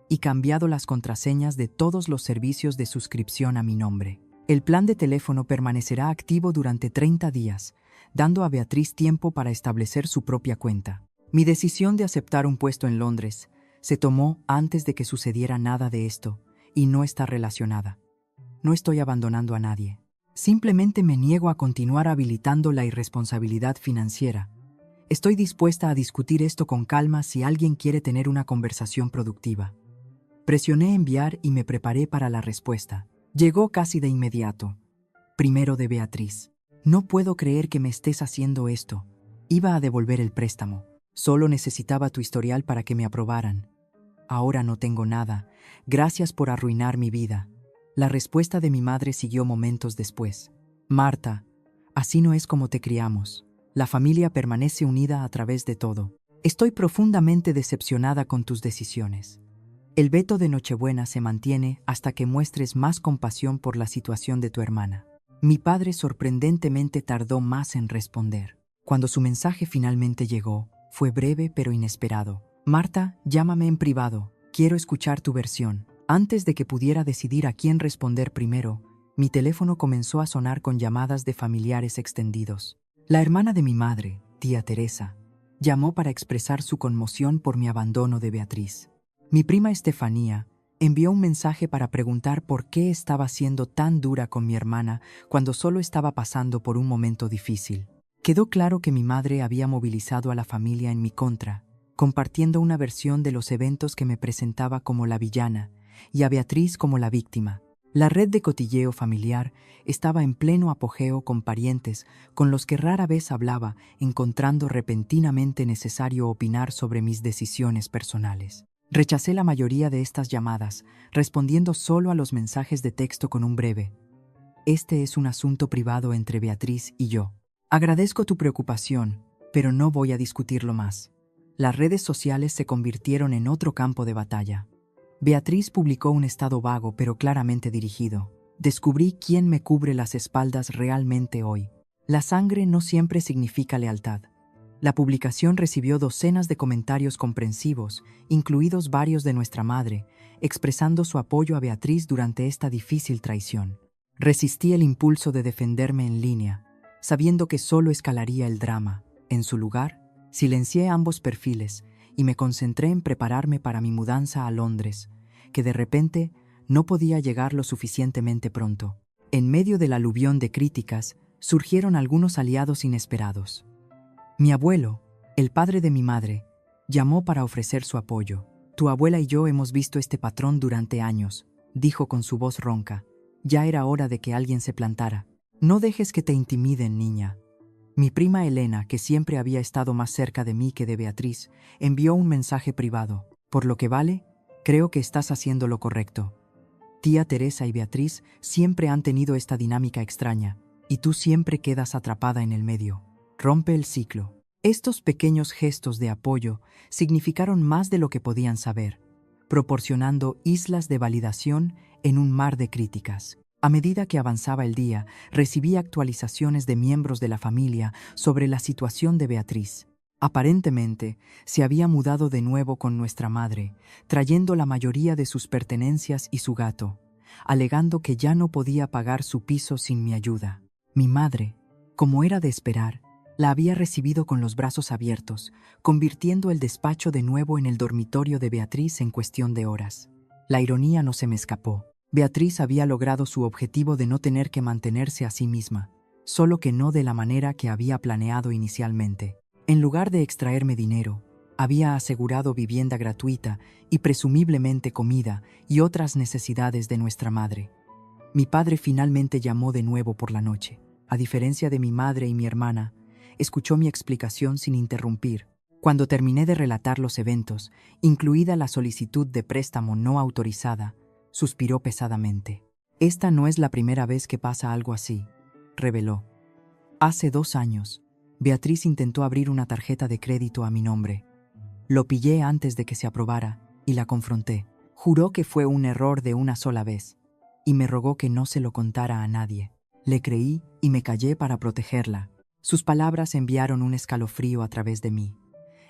y cambiado las contraseñas de todos los servicios de suscripción a mi nombre. El plan de teléfono permanecerá activo durante 30 días, dando a Beatriz tiempo para establecer su propia cuenta. Mi decisión de aceptar un puesto en Londres se tomó antes de que sucediera nada de esto y no está relacionada. No estoy abandonando a nadie. Simplemente me niego a continuar habilitando la irresponsabilidad financiera. Estoy dispuesta a discutir esto con calma si alguien quiere tener una conversación productiva». Presioné enviar y me preparé para la respuesta. Llegó casi de inmediato. Primero de Beatriz. «No puedo creer que me estés haciendo esto. Iba a devolver el préstamo. Solo necesitaba tu historial para que me aprobaran. Ahora no tengo nada. Gracias por arruinar mi vida». La respuesta de mi madre siguió momentos después. «Marta, así no es como te criamos. La familia permanece unida a través de todo. Estoy profundamente decepcionada con tus decisiones. El veto de Nochebuena se mantiene hasta que muestres más compasión por la situación de tu hermana». Mi padre sorprendentemente tardó más en responder. Cuando su mensaje finalmente llegó, fue breve pero inesperado. «Marta, llámame en privado. Quiero escuchar tu versión». Antes de que pudiera decidir a quién responder primero, mi teléfono comenzó a sonar con llamadas de familiares extendidos. La hermana de mi madre, tía Teresa, llamó para expresar su conmoción por mi abandono de Beatriz. Mi prima Estefanía envió un mensaje para preguntar por qué estaba siendo tan dura con mi hermana cuando solo estaba pasando por un momento difícil. Quedó claro que mi madre había movilizado a la familia en mi contra, compartiendo una versión de los eventos que me presentaba como la villana y a Beatriz como la víctima. La red de cotilleo familiar estaba en pleno apogeo con parientes con los que rara vez hablaba, encontrando repentinamente necesario opinar sobre mis decisiones personales. Rechacé la mayoría de estas llamadas, respondiendo solo a los mensajes de texto con un breve: «Este es un asunto privado entre Beatriz y yo. Agradezco tu preocupación, pero no voy a discutirlo más». Las redes sociales se convirtieron en otro campo de batalla. Beatriz publicó un estado vago pero claramente dirigido: «Descubrí quién me cubre las espaldas realmente hoy». La sangre no siempre significa lealtad. La publicación recibió docenas de comentarios comprensivos, incluidos varios de nuestra madre, expresando su apoyo a Beatriz durante esta difícil traición. Resistí el impulso de defenderme en línea, sabiendo que solo escalaría el drama. En su lugar, silencié ambos perfiles y me concentré en prepararme para mi mudanza a Londres, que de repente no podía llegar lo suficientemente pronto. En medio del aluvión de críticas, surgieron algunos aliados inesperados. Mi abuelo, el padre de mi madre, llamó para ofrecer su apoyo. «Tu abuela y yo hemos visto este patrón durante años», dijo con su voz ronca. Ya era hora de que alguien se plantara. No dejes que te intimiden, niña. Mi prima Elena, que siempre había estado más cerca de mí que de Beatriz, envió un mensaje privado. Por lo que vale, creo que estás haciendo lo correcto. Tía Teresa y Beatriz siempre han tenido esta dinámica extraña, y tú siempre quedas atrapada en el medio. Rompe el ciclo. Estos pequeños gestos de apoyo significaron más de lo que podían saber, proporcionando islas de validación en un mar de críticas. A medida que avanzaba el día, recibí actualizaciones de miembros de la familia sobre la situación de Beatriz. Aparentemente, se había mudado de nuevo con nuestra madre, trayendo la mayoría de sus pertenencias y su gato, alegando que ya no podía pagar su piso sin mi ayuda. Mi madre, como era de esperar, la había recibido con los brazos abiertos, convirtiendo el despacho de nuevo en el dormitorio de Beatriz en cuestión de horas. La ironía no se me escapó. Beatriz había logrado su objetivo de no tener que mantenerse a sí misma, solo que no de la manera que había planeado inicialmente. En lugar de extraerme dinero, había asegurado vivienda gratuita y presumiblemente comida y otras necesidades de nuestra madre. Mi padre finalmente llamó de nuevo por la noche. A diferencia de mi madre y mi hermana, escuchó mi explicación sin interrumpir. Cuando terminé de relatar los eventos, incluida la solicitud de préstamo no autorizada, suspiró pesadamente. Esta no es la primera vez que pasa algo así, reveló. Hace 2 años, Beatriz intentó abrir una tarjeta de crédito a mi nombre. Lo pillé antes de que se aprobara y la confronté. Juró que fue un error de una sola vez y me rogó que no se lo contara a nadie. Le creí y me callé para protegerla. Sus palabras enviaron un escalofrío a través de mí.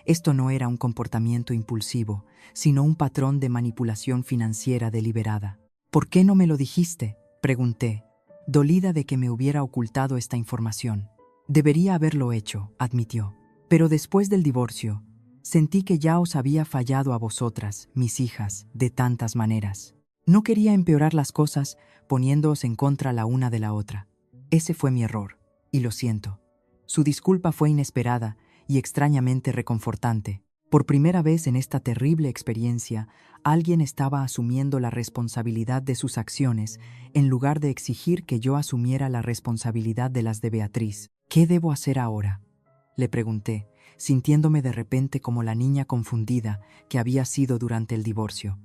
Esto no era un comportamiento impulsivo, sino un patrón de manipulación financiera deliberada. ¿Por qué no me lo dijiste?, pregunté, dolida de que me hubiera ocultado esta información. Debería haberlo hecho, admitió. Pero después del divorcio, sentí que ya os había fallado a vosotras, mis hijas, de tantas maneras. No quería empeorar las cosas poniéndoos en contra la una de la otra. Ese fue mi error, y lo siento. Su disculpa fue inesperada y extrañamente reconfortante. Por primera vez en esta terrible experiencia, alguien estaba asumiendo la responsabilidad de sus acciones en lugar de exigir que yo asumiera la responsabilidad de las de Beatriz. ¿Qué debo hacer ahora?, le pregunté, sintiéndome de repente como la niña confundida que había sido durante el divorcio.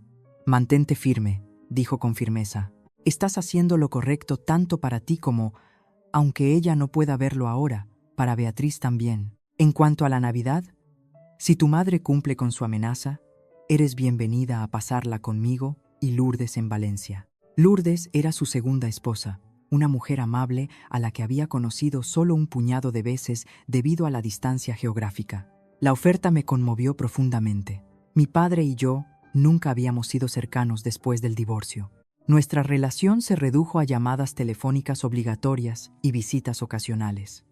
Mantente firme, dijo con firmeza. Estás haciendo lo correcto tanto para ti como, aunque ella no pueda verlo ahora, para Beatriz también. En cuanto a la Navidad, si tu madre cumple con su amenaza, eres bienvenida a pasarla conmigo y Lourdes en Valencia. Lourdes era su segunda esposa, una mujer amable a la que había conocido solo un puñado de veces debido a la distancia geográfica. La oferta me conmovió profundamente. Mi padre y yo nunca habíamos sido cercanos después del divorcio. Nuestra relación se redujo a llamadas telefónicas obligatorias y visitas ocasionales.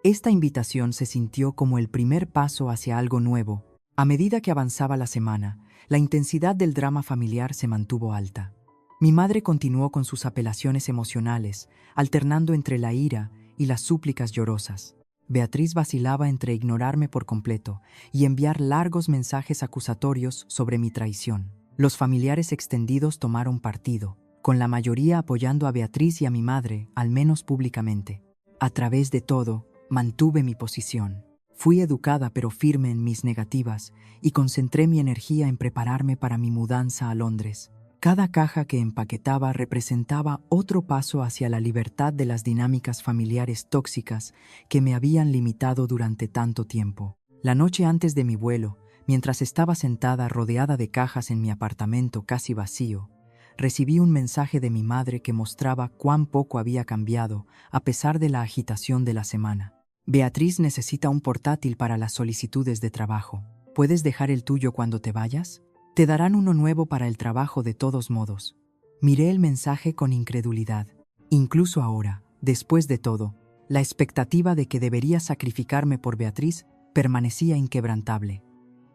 Esta invitación se sintió como el primer paso hacia algo nuevo. A medida que avanzaba la semana, la intensidad del drama familiar se mantuvo alta. Mi madre continuó con sus apelaciones emocionales, alternando entre la ira y las súplicas llorosas. Beatriz vacilaba entre ignorarme por completo y enviar largos mensajes acusatorios sobre mi traición. Los familiares extendidos tomaron partido, con la mayoría apoyando a Beatriz y a mi madre, al menos públicamente. A través de todo, mantuve mi posición. Fui educada pero firme en mis negativas y concentré mi energía en prepararme para mi mudanza a Londres. Cada caja que empaquetaba representaba otro paso hacia la libertad de las dinámicas familiares tóxicas que me habían limitado durante tanto tiempo. La noche antes de mi vuelo, mientras estaba sentada rodeada de cajas en mi apartamento casi vacío, recibí un mensaje de mi madre que mostraba cuán poco había cambiado a pesar de la agitación de la semana. Beatriz necesita un portátil para las solicitudes de trabajo. ¿Puedes dejar el tuyo cuando te vayas? Te darán uno nuevo para el trabajo de todos modos. Miré el mensaje con incredulidad. Incluso ahora, después de todo, la expectativa de que debería sacrificarme por Beatriz permanecía inquebrantable.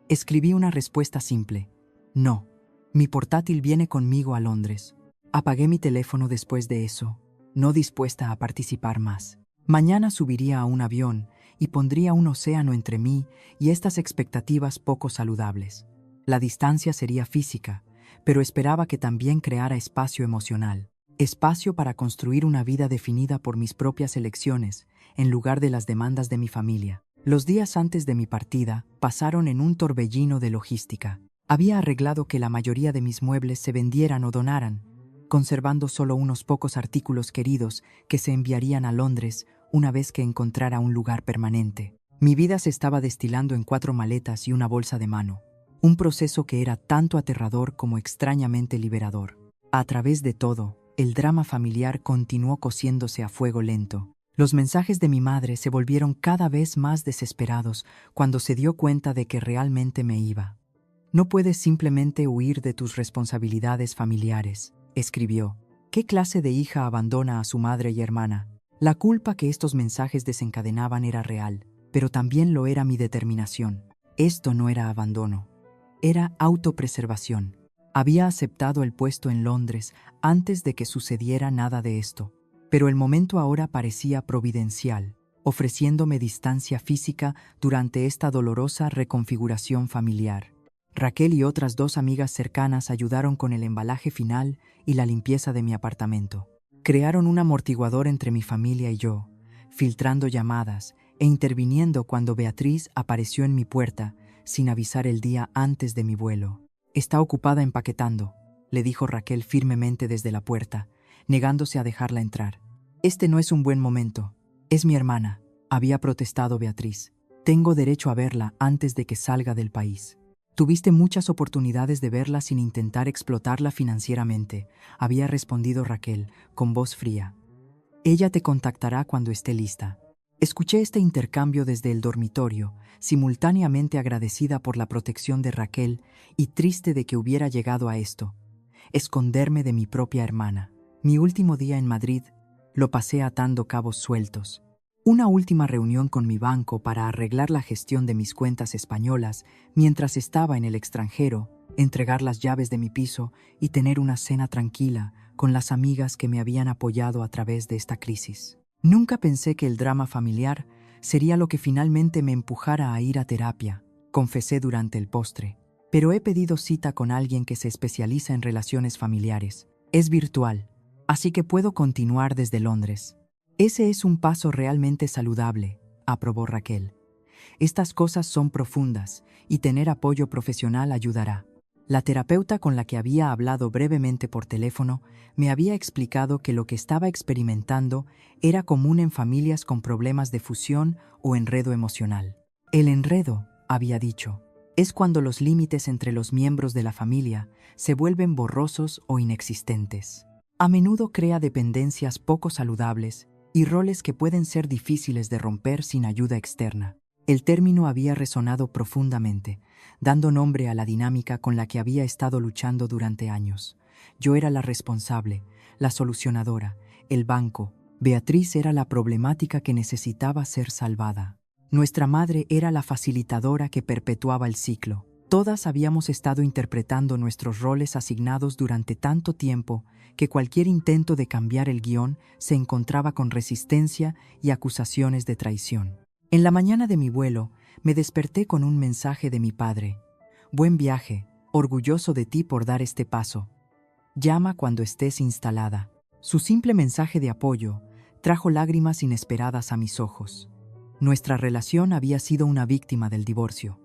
Escribí una respuesta simple. No, mi portátil viene conmigo a Londres. Apagué mi teléfono después de eso, no dispuesta a participar más. Mañana subiría a un avión y pondría un océano entre mí y estas expectativas poco saludables. La distancia sería física, pero esperaba que también creara espacio emocional. espacio para construir una vida definida por mis propias elecciones, en lugar de las demandas de mi familia. Los días antes de mi partida pasaron en un torbellino de logística. Había arreglado que la mayoría de mis muebles se vendieran o donaran, conservando solo unos pocos artículos queridos que se enviarían a Londres una vez que encontrara un lugar permanente. Mi vida se estaba destilando en 4 maletas y una bolsa de mano, un proceso que era tanto aterrador como extrañamente liberador. A través de todo, el drama familiar continuó cociéndose a fuego lento. Los mensajes de mi madre se volvieron cada vez más desesperados cuando se dio cuenta de que realmente me iba. «No puedes simplemente huir de tus responsabilidades familiares», escribió. «¿Qué clase de hija abandona a su madre y hermana?». La culpa que estos mensajes desencadenaban era real, pero también lo era mi determinación. Esto no era abandono, era autopreservación. Había aceptado el puesto en Londres antes de que sucediera nada de esto, pero el momento ahora parecía providencial, ofreciéndome distancia física durante esta dolorosa reconfiguración familiar. Raquel y otras 2 amigas cercanas ayudaron con el embalaje final y la limpieza de mi apartamento. Crearon un amortiguador entre mi familia y yo, filtrando llamadas e interviniendo cuando Beatriz apareció en mi puerta sin avisar el día antes de mi vuelo. «Está ocupada empaquetando», le dijo Raquel firmemente desde la puerta, negándose a dejarla entrar. «Este no es un buen momento. Es mi hermana», había protestado Beatriz. «Tengo derecho a verla antes de que salga del país». «Tuviste muchas oportunidades de verla sin intentar explotarla financieramente», había respondido Raquel, con voz fría. «Ella te contactará cuando esté lista». Escuché este intercambio desde el dormitorio, simultáneamente agradecida por la protección de Raquel y triste de que hubiera llegado a esto, esconderme de mi propia hermana. Mi último día en Madrid lo pasé atando cabos sueltos. Una última reunión con mi banco para arreglar la gestión de mis cuentas españolas mientras estaba en el extranjero, entregar las llaves de mi piso y tener una cena tranquila con las amigas que me habían apoyado a través de esta crisis. Nunca pensé que el drama familiar sería lo que finalmente me empujara a ir a terapia, confesé durante el postre. Pero he pedido cita con alguien que se especializa en relaciones familiares. Es virtual, así que puedo continuar desde Londres. Ese es un paso realmente saludable, aprobó Raquel. Estas cosas son profundas y tener apoyo profesional ayudará. La terapeuta con la que había hablado brevemente por teléfono me había explicado que lo que estaba experimentando era común en familias con problemas de fusión o enredo emocional. El enredo, había dicho, es cuando los límites entre los miembros de la familia se vuelven borrosos o inexistentes. A menudo crea dependencias poco saludables y roles que pueden ser difíciles de romper sin ayuda externa. El término había resonado profundamente, dando nombre a la dinámica con la que había estado luchando durante años. Yo era la responsable, la solucionadora, el banco. Beatriz era la problemática que necesitaba ser salvada. Nuestra madre era la facilitadora que perpetuaba el ciclo. Todas habíamos estado interpretando nuestros roles asignados durante tanto tiempo que cualquier intento de cambiar el guión se encontraba con resistencia y acusaciones de traición. En la mañana de mi vuelo, me desperté con un mensaje de mi padre. «Buen viaje, orgulloso de ti por dar este paso. Llama cuando estés instalada». Su simple mensaje de apoyo trajo lágrimas inesperadas a mis ojos. Nuestra relación había sido una víctima del divorcio,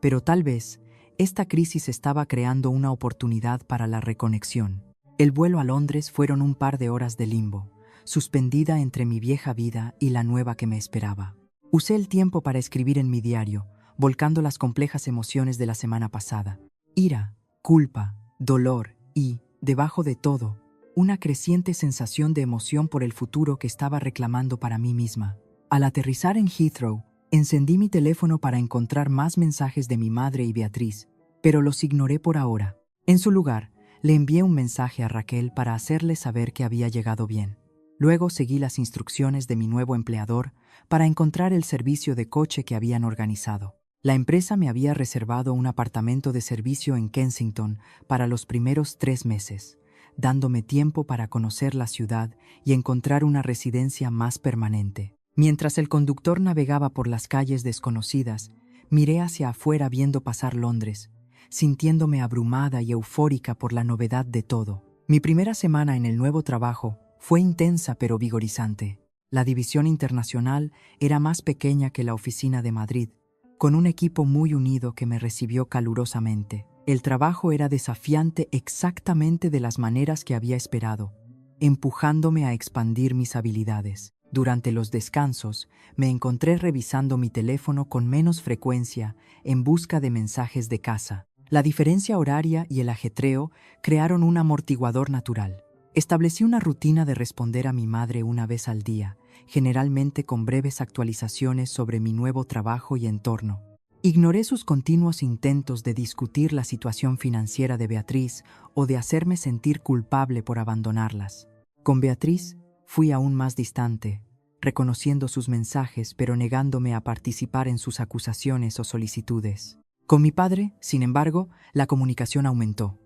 pero tal vez esta crisis estaba creando una oportunidad para la reconexión. El vuelo a Londres fueron un par de horas de limbo, suspendida entre mi vieja vida y la nueva que me esperaba. Usé el tiempo para escribir en mi diario, volcando las complejas emociones de la semana pasada. Ira, culpa, dolor y, debajo de todo, una creciente sensación de emoción por el futuro que estaba reclamando para mí misma. Al aterrizar en Heathrow, encendí mi teléfono para encontrar más mensajes de mi madre y Beatriz, pero los ignoré por ahora. En su lugar, le envié un mensaje a Raquel para hacerle saber que había llegado bien. Luego seguí las instrucciones de mi nuevo empleador para encontrar el servicio de coche que habían organizado. La empresa me había reservado un apartamento de servicio en Kensington para los primeros 3 meses, dándome tiempo para conocer la ciudad y encontrar una residencia más permanente. Mientras el conductor navegaba por las calles desconocidas, miré hacia afuera viendo pasar Londres, sintiéndome abrumada y eufórica por la novedad de todo. Mi primera semana en el nuevo trabajo fue intensa pero vigorizante. La división internacional era más pequeña que la oficina de Madrid, con un equipo muy unido que me recibió calurosamente. El trabajo era desafiante exactamente de las maneras que había esperado, empujándome a expandir mis habilidades. Durante los descansos, me encontré revisando mi teléfono con menos frecuencia en busca de mensajes de casa. La diferencia horaria y el ajetreo crearon un amortiguador natural. Establecí una rutina de responder a mi madre una vez al día, generalmente con breves actualizaciones sobre mi nuevo trabajo y entorno. Ignoré sus continuos intentos de discutir la situación financiera de Beatriz o de hacerme sentir culpable por abandonarlas. Con Beatriz fui aún más distante, reconociendo sus mensajes pero negándome a participar en sus acusaciones o solicitudes. Con mi padre, sin embargo, la comunicación aumentó.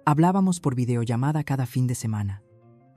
Hablábamos por videollamada cada fin de semana.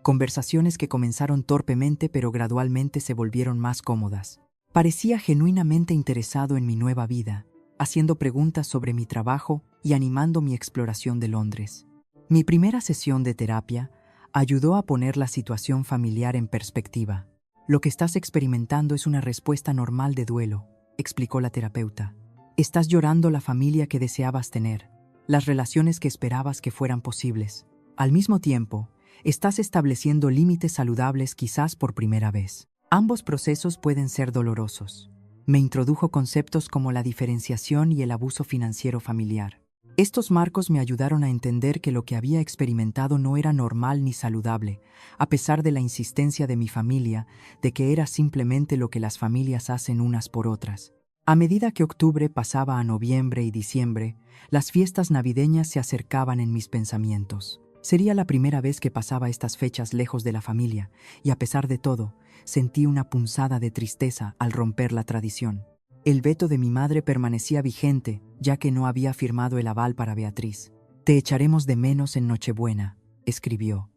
Conversaciones que comenzaron torpemente pero gradualmente se volvieron más cómodas. Parecía genuinamente interesado en mi nueva vida, haciendo preguntas sobre mi trabajo y animando mi exploración de Londres. Mi primera sesión de terapia ayudó a poner la situación familiar en perspectiva. Lo que estás experimentando es una respuesta normal de duelo, explicó la terapeuta. Estás llorando la familia que deseabas tener, las relaciones que esperabas que fueran posibles. Al mismo tiempo, estás estableciendo límites saludables quizás por primera vez. Ambos procesos pueden ser dolorosos. Me introdujo conceptos como la diferenciación y el abuso financiero familiar. Estos marcos me ayudaron a entender que lo que había experimentado no era normal ni saludable, a pesar de la insistencia de mi familia de que era simplemente lo que las familias hacen unas por otras. A medida que octubre pasaba a noviembre y diciembre, las fiestas navideñas se acercaban en mis pensamientos. Sería la primera vez que pasaba estas fechas lejos de la familia, y a pesar de todo, sentí una punzada de tristeza al romper la tradición. El veto de mi madre permanecía vigente, ya que no había firmado el aval para Beatriz. «Te echaremos de menos en Nochebuena», escribió,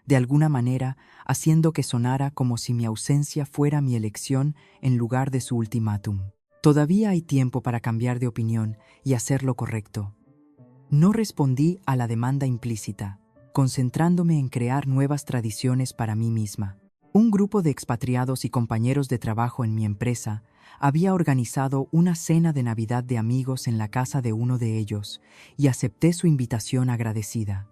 de alguna manera haciendo que sonara como si mi ausencia fuera mi elección en lugar de su ultimátum. Todavía hay tiempo para cambiar de opinión y hacer lo correcto. No respondí a la demanda implícita, concentrándome en crear nuevas tradiciones para mí misma. Un grupo de expatriados y compañeros de trabajo en mi empresa había organizado una cena de Navidad de amigos en la casa de uno de ellos y acepté su invitación agradecida.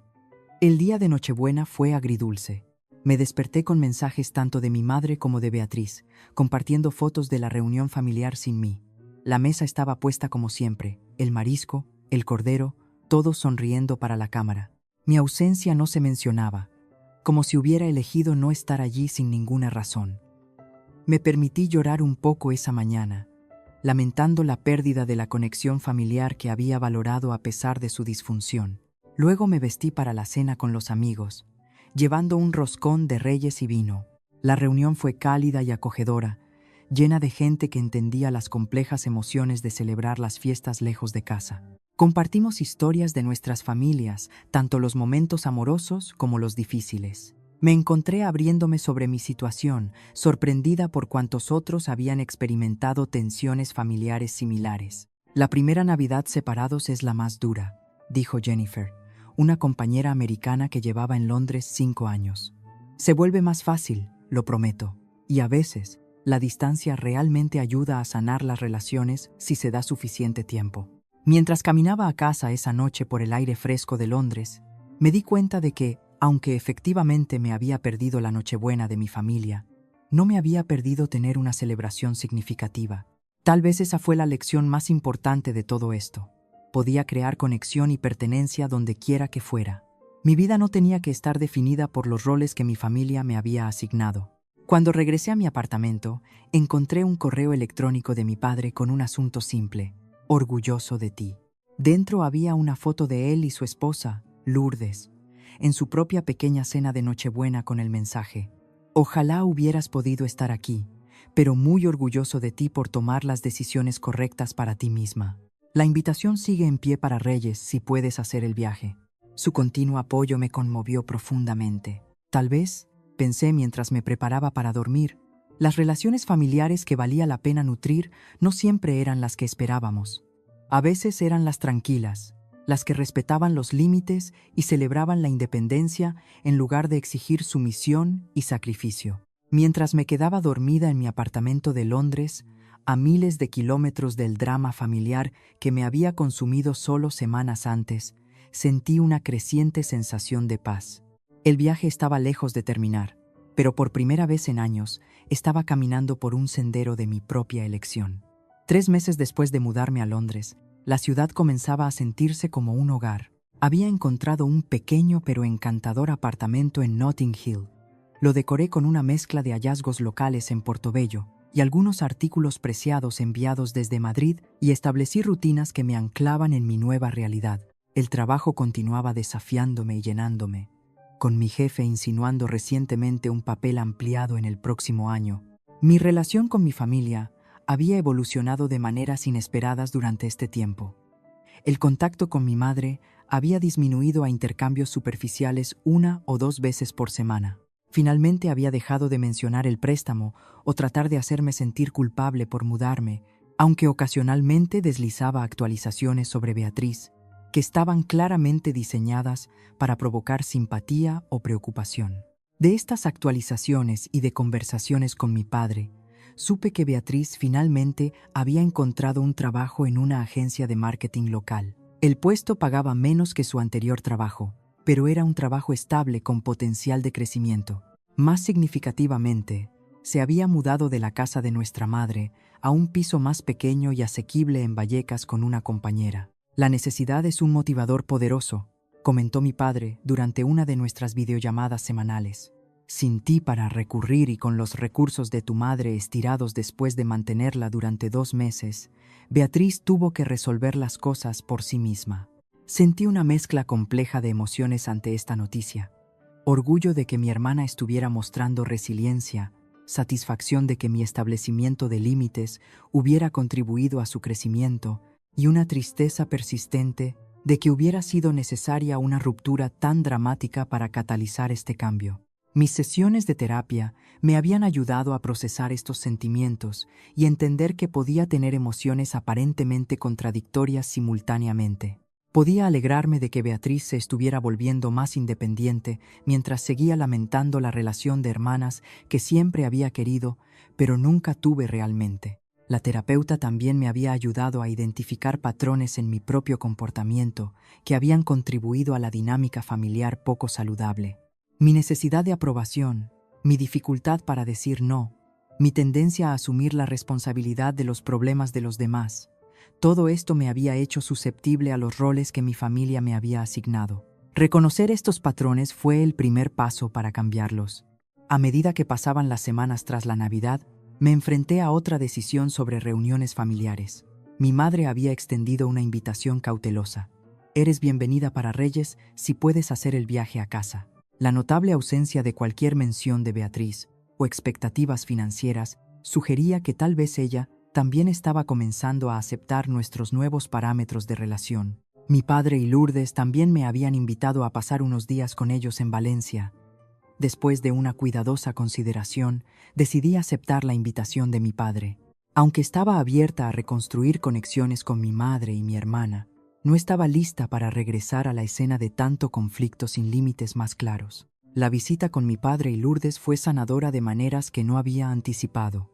El día de Nochebuena fue agridulce. Me desperté con mensajes tanto de mi madre como de Beatriz, compartiendo fotos de la reunión familiar sin mí. La mesa estaba puesta como siempre, el marisco, el cordero, todos sonriendo para la cámara. Mi ausencia no se mencionaba, como si hubiera elegido no estar allí sin ninguna razón. Me permití llorar un poco esa mañana, lamentando la pérdida de la conexión familiar que había valorado a pesar de su disfunción. Luego me vestí para la cena con los amigos, llevando un roscón de reyes y vino. La reunión fue cálida y acogedora, llena de gente que entendía las complejas emociones de celebrar las fiestas lejos de casa. Compartimos historias de nuestras familias, tanto los momentos amorosos como los difíciles. Me encontré abriéndome sobre mi situación, sorprendida por cuantos otros habían experimentado tensiones familiares similares. La primera Navidad separados es la más dura, dijo Jennifer, una compañera americana que llevaba en Londres 5 años. Se vuelve más fácil, lo prometo, y a veces, la distancia realmente ayuda a sanar las relaciones si se da suficiente tiempo. Mientras caminaba a casa esa noche por el aire fresco de Londres, me di cuenta de que, aunque efectivamente me había perdido la Nochebuena de mi familia, no me había perdido tener una celebración significativa. Tal vez esa fue la lección más importante de todo esto. Podía crear conexión y pertenencia donde quiera que fuera. Mi vida no tenía que estar definida por los roles que mi familia me había asignado. Cuando regresé a mi apartamento, encontré un correo electrónico de mi padre con un asunto simple: orgulloso de ti. Dentro había una foto de él y su esposa, Lourdes, en su propia pequeña cena de Nochebuena con el mensaje: ojalá hubieras podido estar aquí, pero muy orgulloso de ti por tomar las decisiones correctas para ti misma. La invitación sigue en pie para Reyes si puedes hacer el viaje. Su continuo apoyo me conmovió profundamente. Tal vez, pensé mientras me preparaba para dormir, las relaciones familiares que valía la pena nutrir no siempre eran las que esperábamos. A veces eran las tranquilas, las que respetaban los límites y celebraban la independencia en lugar de exigir sumisión y sacrificio. Mientras me quedaba dormida en mi apartamento de Londres, a miles de kilómetros del drama familiar que me había consumido solo semanas antes, sentí una creciente sensación de paz. El viaje estaba lejos de terminar, pero por primera vez en años estaba caminando por un sendero de mi propia elección. 3 meses después de mudarme a Londres, la ciudad comenzaba a sentirse como un hogar. Había encontrado un pequeño pero encantador apartamento en Notting Hill. Lo decoré con una mezcla de hallazgos locales en Portobello y algunos artículos preciados enviados desde Madrid, y establecí rutinas que me anclaban en mi nueva realidad. El trabajo continuaba desafiándome y llenándome, con mi jefe insinuando recientemente un papel ampliado en el próximo año. Mi relación con mi familia había evolucionado de maneras inesperadas durante este tiempo. El contacto con mi madre había disminuido a intercambios superficiales 1 o 2 veces por semana. Finalmente había dejado de mencionar el préstamo o tratar de hacerme sentir culpable por mudarme, aunque ocasionalmente deslizaba actualizaciones sobre Beatriz, que estaban claramente diseñadas para provocar simpatía o preocupación. De estas actualizaciones y de conversaciones con mi padre, supe que Beatriz finalmente había encontrado un trabajo en una agencia de marketing local. El puesto pagaba menos que su anterior trabajo, pero era un trabajo estable con potencial de crecimiento. Más significativamente, se había mudado de la casa de nuestra madre a un piso más pequeño y asequible en Vallecas con una compañera. La necesidad es un motivador poderoso, comentó mi padre durante una de nuestras videollamadas semanales. Sin ti para recurrir y con los recursos de tu madre estirados después de mantenerla durante 2 meses, Beatriz tuvo que resolver las cosas por sí misma. Sentí una mezcla compleja de emociones ante esta noticia. Orgullo de que mi hermana estuviera mostrando resiliencia, satisfacción de que mi establecimiento de límites hubiera contribuido a su crecimiento y una tristeza persistente de que hubiera sido necesaria una ruptura tan dramática para catalizar este cambio. Mis sesiones de terapia me habían ayudado a procesar estos sentimientos y entender que podía tener emociones aparentemente contradictorias simultáneamente. Podía alegrarme de que Beatriz se estuviera volviendo más independiente mientras seguía lamentando la relación de hermanas que siempre había querido, pero nunca tuve realmente. La terapeuta también me había ayudado a identificar patrones en mi propio comportamiento que habían contribuido a la dinámica familiar poco saludable. Mi necesidad de aprobación, mi dificultad para decir no, mi tendencia a asumir la responsabilidad de los problemas de los demás, todo esto me había hecho susceptible a los roles que mi familia me había asignado. Reconocer estos patrones fue el primer paso para cambiarlos. A medida que pasaban las semanas tras la Navidad, me enfrenté a otra decisión sobre reuniones familiares. Mi madre había extendido una invitación cautelosa. Eres bienvenida para Reyes si puedes hacer el viaje a casa. La notable ausencia de cualquier mención de Beatriz o expectativas financieras sugería que tal vez ella también estaba comenzando a aceptar nuestros nuevos parámetros de relación. Mi padre y Lourdes también me habían invitado a pasar unos días con ellos en Valencia. Después de una cuidadosa consideración, decidí aceptar la invitación de mi padre. Aunque estaba abierta a reconstruir conexiones con mi madre y mi hermana, no estaba lista para regresar a la escena de tanto conflicto sin límites más claros. La visita con mi padre y Lourdes fue sanadora de maneras que no había anticipado.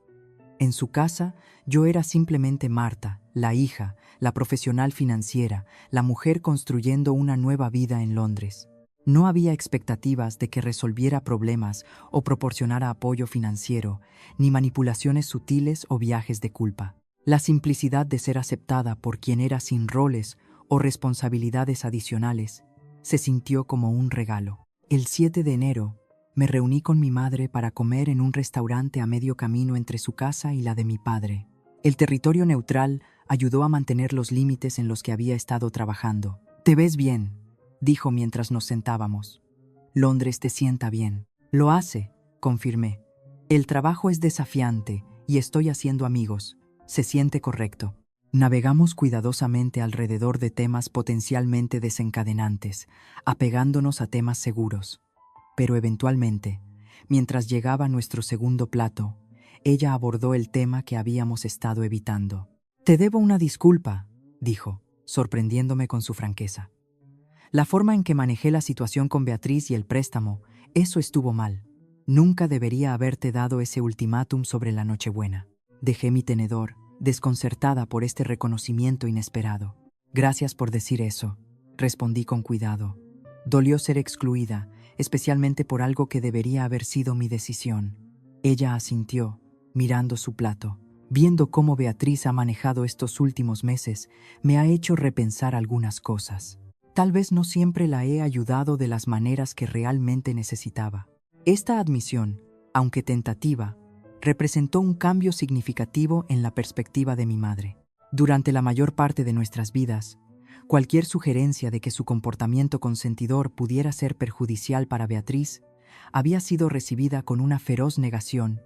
En su casa, yo era simplemente Marta, la hija, la profesional financiera, la mujer construyendo una nueva vida en Londres. No había expectativas de que resolviera problemas o proporcionara apoyo financiero, ni manipulaciones sutiles o viajes de culpa. La simplicidad de ser aceptada por quien era sin roles o responsabilidades adicionales se sintió como un regalo. El 7 de enero, me reuní con mi madre para comer en un restaurante a medio camino entre su casa y la de mi padre. El territorio neutral ayudó a mantener los límites en los que había estado trabajando. «Te ves bien», dijo mientras nos sentábamos. «Londres te sienta bien». «Lo hace», confirmé. «El trabajo es desafiante y estoy haciendo amigos. Se siente correcto». Navegamos cuidadosamente alrededor de temas potencialmente desencadenantes, apegándonos a temas seguros. Pero eventualmente, mientras llegaba nuestro segundo plato, ella abordó el tema que habíamos estado evitando. «Te debo una disculpa», dijo. sorprendiéndome con su franqueza. La forma en que manejé la situación con Beatriz y el préstamo, eso estuvo mal. Nunca debería haberte dado ese ultimátum sobre la Nochebuena. Dejé mi tenedor, desconcertada por este reconocimiento inesperado. Gracias por decir eso, respondí con cuidado. Dolió ser excluida, especialmente por algo que debería haber sido mi decisión. Ella asintió, mirando su plato. Viendo cómo Beatriz ha manejado estos últimos meses, me ha hecho repensar algunas cosas. Tal vez no siempre la he ayudado de las maneras que realmente necesitaba. Esta admisión, aunque tentativa, representó un cambio significativo en la perspectiva de mi madre. Durante la mayor parte de nuestras vidas, cualquier sugerencia de que su comportamiento consentidor pudiera ser perjudicial para Beatriz había sido recibida con una feroz negación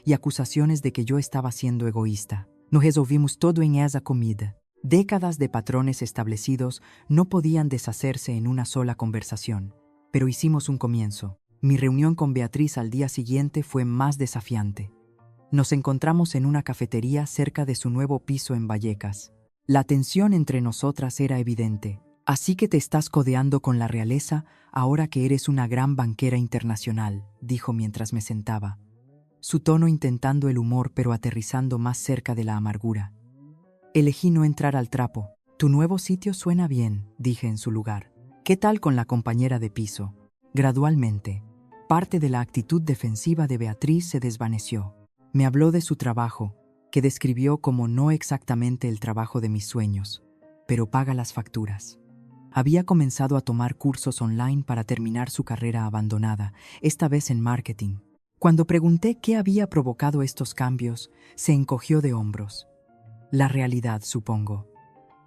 y acusaciones de que yo estaba siendo egoísta. No resolvimos todo en esa comida. Décadas de patrones establecidos no podían deshacerse en una sola conversación, pero hicimos un comienzo. Mi reunión con Beatriz al día siguiente fue más desafiante. Nos encontramos en una cafetería cerca de su nuevo piso en Vallecas. La tensión entre nosotras era evidente. Así que te estás codeando con la realeza ahora que eres una gran banquera internacional, dijo mientras me sentaba. Su tono intentando el humor pero aterrizando más cerca de la amargura. Elegí no entrar al trapo. Tu nuevo sitio suena bien, dije en su lugar. ¿Qué tal con la compañera de piso? Gradualmente, parte de la actitud defensiva de Beatriz se desvaneció. Me habló de su trabajo, que describió como no exactamente el trabajo de mis sueños, pero paga las facturas. Había comenzado a tomar cursos online para terminar su carrera abandonada, esta vez en marketing. Cuando pregunté qué había provocado estos cambios, se encogió de hombros. La realidad, supongo.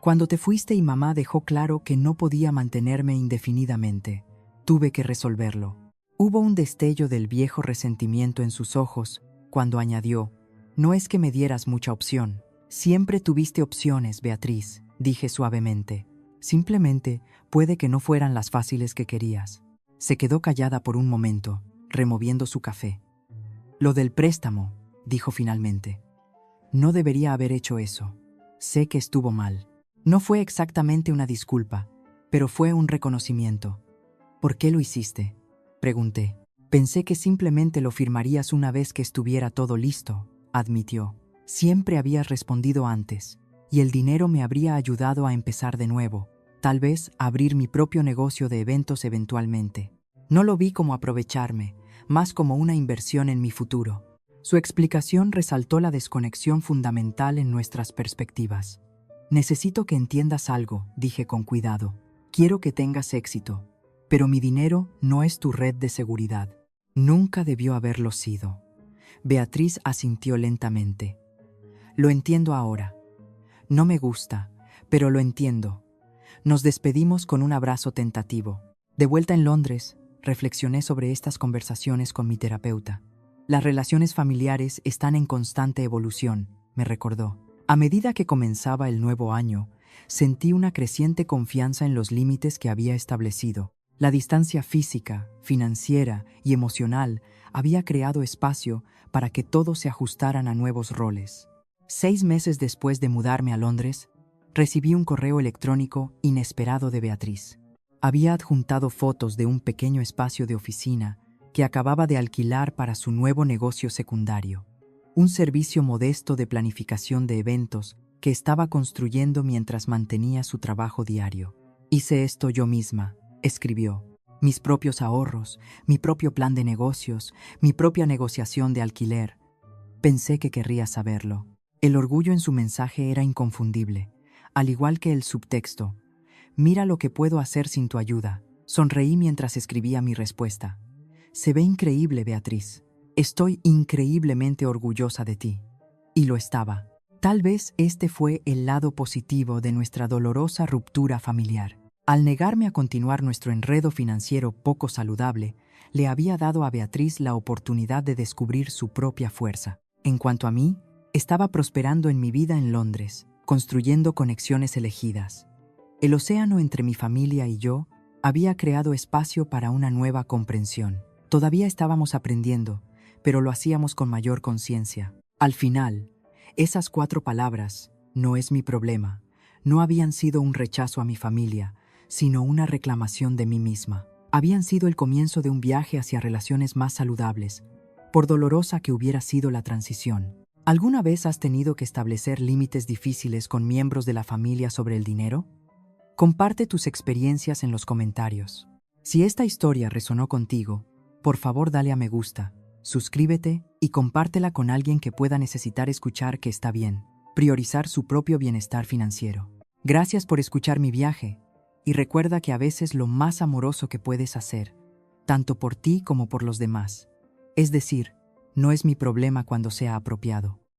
Cuando te fuiste y mamá dejó claro que no podía mantenerme indefinidamente, tuve que resolverlo. Hubo un destello del viejo resentimiento en sus ojos cuando añadió: no es que me dieras mucha opción. Siempre tuviste opciones, Beatriz, dije suavemente. Simplemente puede que no fueran las fáciles que querías. Se quedó callada por un momento, removiendo su café. Lo del préstamo, dijo finalmente. No debería haber hecho eso. Sé que estuvo mal. No fue exactamente una disculpa, pero fue un reconocimiento. ¿Por qué lo hiciste?, pregunté. Pensé que simplemente lo firmarías una vez que estuviera todo listo, admitió. Siempre habías respondido antes, y el dinero me habría ayudado a empezar de nuevo, tal vez abrir mi propio negocio de eventos eventualmente. No lo vi como aprovecharme, más como una inversión en mi futuro. Su explicación resaltó la desconexión fundamental en nuestras perspectivas. Necesito que entiendas algo, dije con cuidado. Quiero que tengas éxito, pero mi dinero no es tu red de seguridad. Nunca debió haberlo sido. Beatriz asintió lentamente. Lo entiendo ahora. No me gusta, pero lo entiendo. Nos despedimos con un abrazo tentativo. De vuelta en Londres, reflexioné sobre estas conversaciones con mi terapeuta. Las relaciones familiares están en constante evolución, me recordó. A medida que comenzaba el nuevo año, sentí una creciente confianza en los límites que había establecido. La distancia física, financiera y emocional había creado espacio para que todos se ajustaran a nuevos roles. 6 meses después de mudarme a Londres, recibí un correo electrónico inesperado de Beatriz. Había adjuntado fotos de un pequeño espacio de oficina que acababa de alquilar para su nuevo negocio secundario, un servicio modesto de planificación de eventos que estaba construyendo mientras mantenía su trabajo diario. Hice esto yo misma, escribió. Mis propios ahorros, mi propio plan de negocios, mi propia negociación de alquiler. Pensé que querría saberlo. El orgullo en su mensaje era inconfundible, al igual que el subtexto. Mira lo que puedo hacer sin tu ayuda. Sonreí mientras escribía mi respuesta. Se ve increíble, Beatriz. Estoy increíblemente orgullosa de ti. Y lo estaba. Tal vez este fue el lado positivo de nuestra dolorosa ruptura familiar. Al negarme a continuar nuestro enredo financiero poco saludable, le había dado a Beatriz la oportunidad de descubrir su propia fuerza. En cuanto a mí, estaba prosperando en mi vida en Londres, construyendo conexiones elegidas. El océano entre mi familia y yo había creado espacio para una nueva comprensión. Todavía estábamos aprendiendo, pero lo hacíamos con mayor conciencia. Al final, esas 4 palabras, no es mi problema, no habían sido un rechazo a mi familia, sino una reclamación de mí misma. Habían sido el comienzo de un viaje hacia relaciones más saludables, por dolorosa que hubiera sido la transición. ¿Alguna vez has tenido que establecer límites difíciles con miembros de la familia sobre el dinero? Comparte tus experiencias en los comentarios. Si esta historia resonó contigo, por favor dale a me gusta, suscríbete y compártela con alguien que pueda necesitar escuchar que está bien, priorizar su propio bienestar financiero. Gracias por escuchar mi viaje, y recuerda que a veces lo más amoroso que puedes hacer, tanto por ti como por los demás, es decir, no es mi problema cuando sea apropiado.